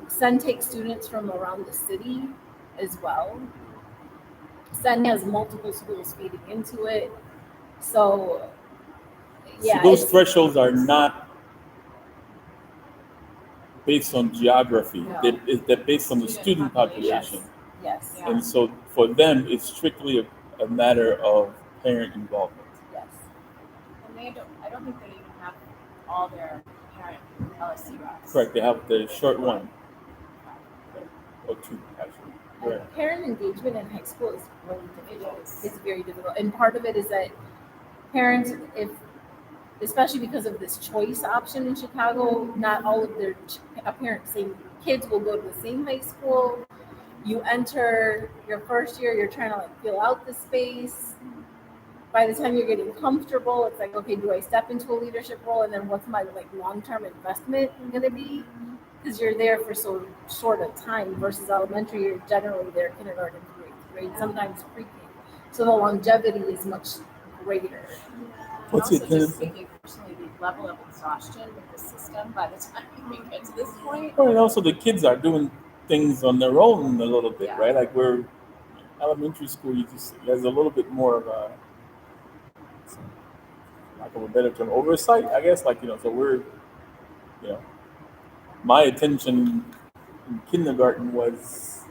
Sen takes students from around the city as well. Sen has multiple schools feeding into it. So yeah. So those thresholds are not based on geography. No. They're based on the student population. Yes. And so for them, it's strictly a matter of parent involvement. Yes. And I don't think they even have all their parent LSC reps. Correct. They have the short one. Or two, actually. Right. Parent engagement in high school is really difficult. It's very difficult. And part of it is that parents, if especially because of this choice option in Chicago, not all of their same kids will go to the same high school. You enter your first year, you're trying to like fill out the space. By the time you're getting comfortable, it's like, okay, do I step into a leadership role, and then what's my like long-term investment going to be? Because you're there for so short a time versus elementary, you're generally there kindergarten through 8th grade, sometimes pre-K. So the longevity is much greater. And What's also it? just thinking personally, the level of exhaustion with the system by the time you get to this point. Well, and also the kids are doing things on their own a little bit, Yeah. right? Like we're elementary school, there's a little bit more of a, lack of a better term, oversight, I guess. Like so we're, my attention in kindergarten was,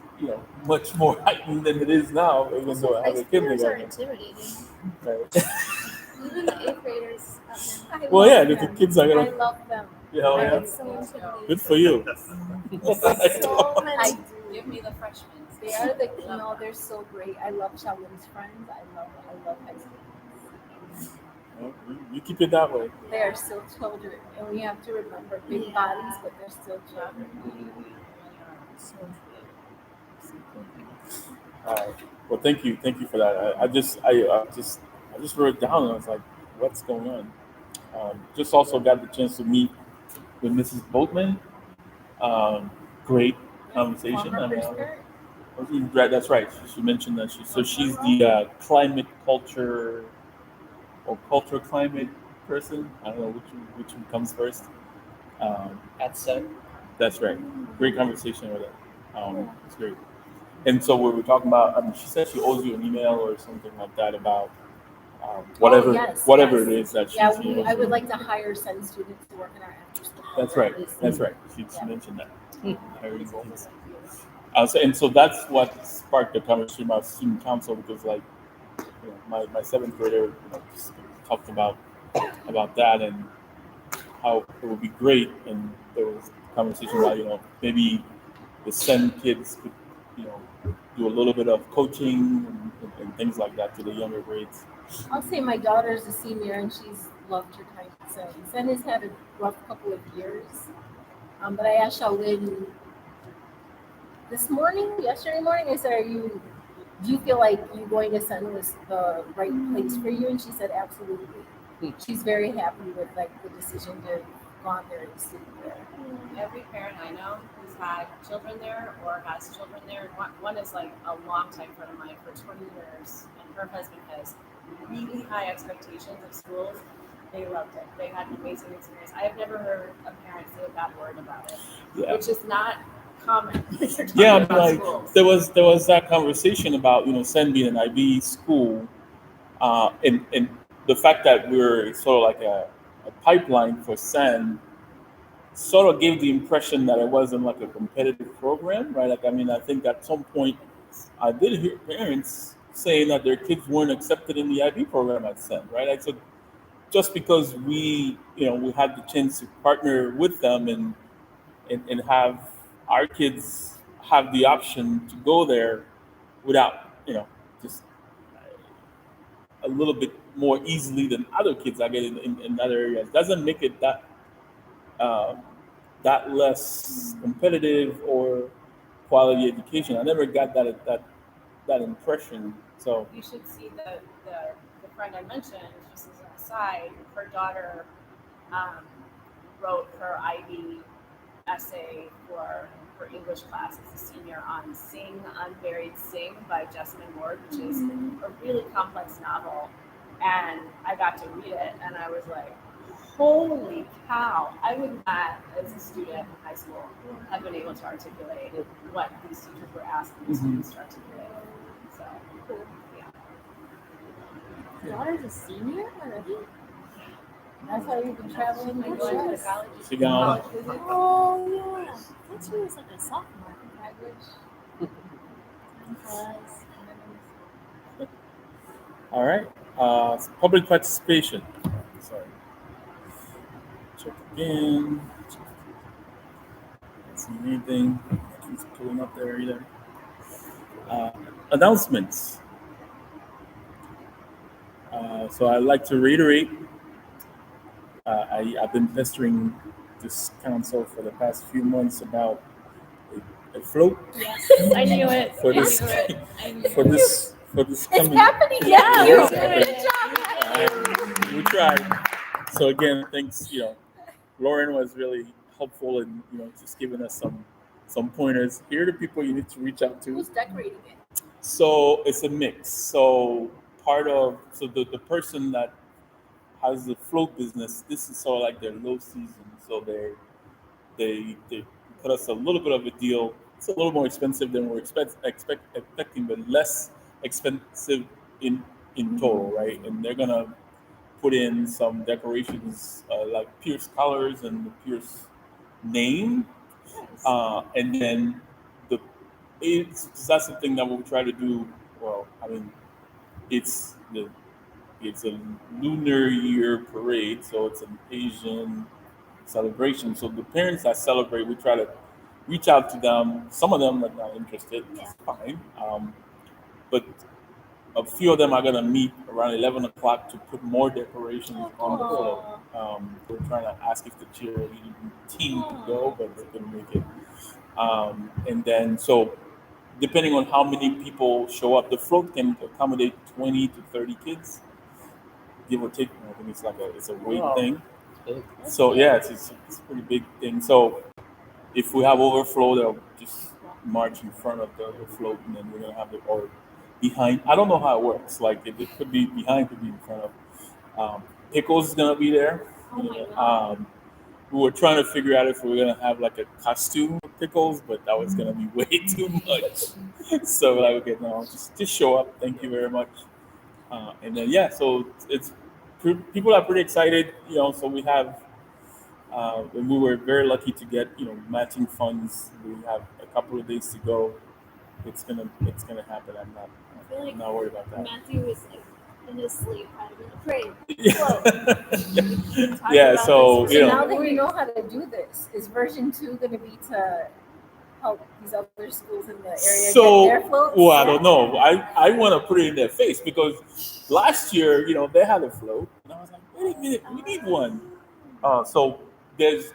much more heightened than it is now, even though I have a High schoolers are kindergarten. intimidating. Right. Even the 8th graders. I Well, love yeah, the them. kids are I gonna. love them. Yeah, oh, I yeah. get so intimidated. Good for you. So many. I Give me the freshmen. They are they're so great. I love Shaolin's friends. I love high school. Well, you keep it that way. They are still children, and we have to remember big bodies, but they're still children. All right. Well, thank you for that. I just wrote it down, and I was like, what's going on? Just also got the chance to meet with Mrs. Boatman. Great conversation. Former first parent. Right, that's right. She mentioned that she's the climate culture or culture climate person. I don't know which one comes first. At Sen. That's right. Great conversation with her. It's great. And so we were talking about. She said she owes you an email or something like that about whatever Yes. it is that she's. I would like to hire Sen students to work in our after school. That's right. That's right. She Yeah. mentioned that. Hiring kids. And so that's what sparked the conversation about student council, because like my 7th grader just talked about that and how it would be great, and there was conversation about maybe the SEND kids could do a little bit of coaching and things like that to the younger grades. I'll say my daughter's a senior, and she's loved her time at Sen. Sen has had a rough couple of years, but I asked Shaolin yesterday morning, I said, do you feel like you going to Sen was the right place for you? And she said, absolutely. She's very happy with like the decision to go on there and sit there. Every parent I know who's had children there or has children there, one is like a longtime friend of mine for 20 years, and her husband has really high expectations of schools. They loved it. They had an amazing experience. I have never heard a parent say a bad word about it, which is not common. When you're talking Yeah, about like schools. there was that conversation about SEN being an IB school, and the fact that we're sort of like a pipeline for SEN sort of gave the impression that it wasn't like a competitive program, right? Like I think at some point I did hear parents saying that their kids weren't accepted in the IB program at SEN, right? Like, so just because we had the chance to partner with them and have our kids have the option to go there without just a little bit more easily than other kids I get in other areas doesn't make it uh, that less competitive or quality education. I never got that impression. So You should see the friend I mentioned, just as an aside, her daughter wrote her IB essay for her English class as a senior on Sing, Unburied Sing by Jessamine Ward, which is a really complex novel. And I got to read it, and I was like, holy cow, I would not, as a student in high school, have been able to articulate what these teachers were asking the students to articulate. So, yeah. Daughter's a senior already? That's how you've been traveling. Going to college. She gone. College visit. Oh, yeah. I thought she was like a sophomore. I wish. all right, public participation. Sorry. Check again. Don't see anything. Nothing's pulling up there either. Announcements. So I'd like to reiterate I've been pestering this council for the past few months about a float Yes, I knew it. for I this knew it. I knew for it. this It's coming. happening. Yeah, You we're did doing a good it. job. We tried. So again, thanks. Lauren was really helpful in just giving us some pointers. Here are the people you need to reach out to. Who's decorating it? So it's a mix. So the person that has the float business, this is sort of like their low season. So they put us a little bit of a deal. It's a little more expensive than we're expecting, but less expensive in total, right? And they're gonna put in some decorations like Pierce colors and the Pierce name, and then the that's the thing that we try to do. Well, I mean, it's the it's a lunar year parade, so it's an Asian celebration. So the parents that celebrate, we try to reach out to them. Some of them are not interested, which is fine. But a few of them are going to meet around 11 o'clock to put more decorations on the float. We're trying to ask if the cheerleading team could go, but they couldn't make it. And then, so depending on how many people show up, the float can accommodate 20 to 30 kids, give or take. I think it's a weight thing. So yeah, it's a pretty big thing. So if we have overflow, they'll just march in front of the float, and then we're gonna have it or behind. I don't know how it works. Like it could be behind, could be in front of. Pickles is gonna be there. We were trying to figure out if we were gonna have like a costume of Pickles, but that was gonna be way too much. So like, okay, no, just show up. Thank you very much. And then yeah, so people are pretty excited. So we have. And we were very lucky to get matching funds. We have a couple of days to go. It's gonna happen. I feel like I'm not worried about that. Matthew was like in his sleep, having a parade. Yeah. So So now that you know how to do this, is version 2 going to be to help these other schools in the area get their floats? Well, I don't know. I want to put it in their face because last year, they had a float, and I was like, wait a minute, we need one. So there's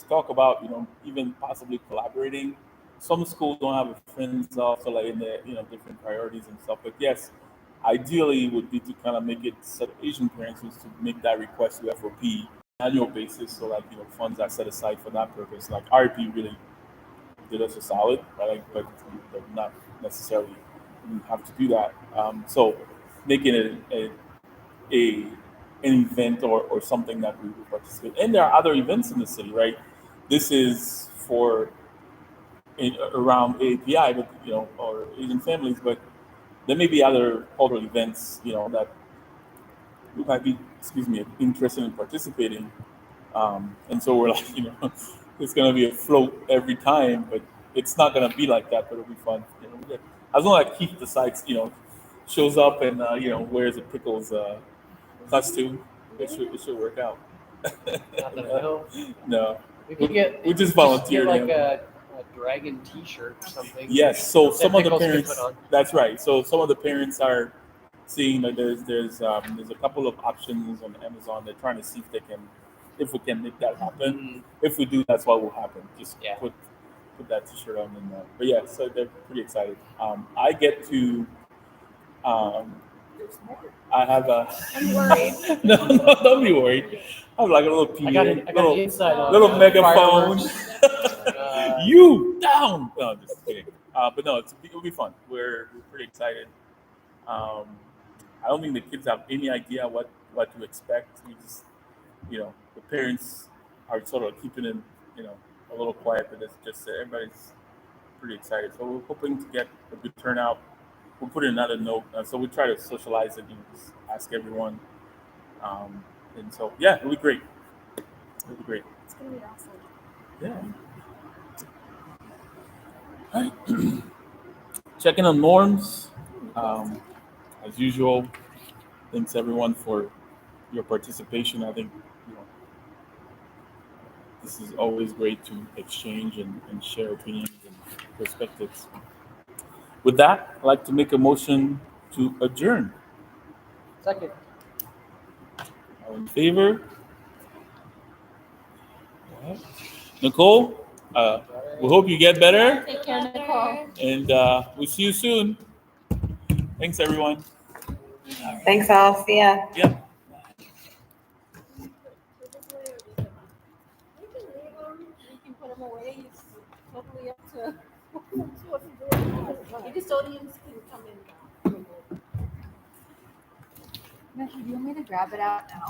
talk about even possibly collaborating. Some schools don't have friends also like in their different priorities and stuff. But yes, ideally would be to kind of make it set Asian parents who's to make that request to FOP annual basis. So like funds are set aside for that purpose. Like RP really did us a solid, right? But not necessarily you have to do that. So making it an event or something that we will participate. And there are other events in the city, right? This is for around API, but or Asian families, but there may be other cultural events, that we might be, interested in participating. And so we're like, it's gonna be a float every time, but it's not gonna be like that, but it'll be fun. As long as Keith decides, shows up and wears a Pickles costume, it should work out. Not that I know. No, We could get. we just volunteered Get him. like a dragon T-shirt or something. Yes, so that some of the Pickles could parents. put on. That's right. So some of the parents are seeing that there's a couple of options on Amazon. They're trying to see if we can make that happen. If we do, that's what will happen. Just put that T-shirt on and but yeah, so they're pretty excited. I get to. I have a. I'm worried. No, don't be worried. I have like a little PA, I got the inside on little megaphone. fireworks. You down? No, just kidding. But no, it'll be fun. We're pretty excited. I don't think the kids have any idea what to expect. We just, the parents are sort of keeping it, a little quiet, but it's just everybody's pretty excited. So we're hoping to get a good turnout. We'll put in another note. So we try to socialize it, just ask everyone. And so, yeah, it'll be great. It'll be great. It's gonna be awesome. Yeah. All right. Checking on norms. As usual, thanks everyone for your participation. I think this is always great to exchange and share opinions and perspectives. With that, I'd like to make a motion to adjourn. Second. All in favor? Nicole, we hope you get better, Take care, Nicole. and we'll see you soon. Thanks, everyone. Thanks all. See ya. Yep. You can put them away. It's totally up to what to do. The custodians can come in. Matthew, do you want me to grab it out now?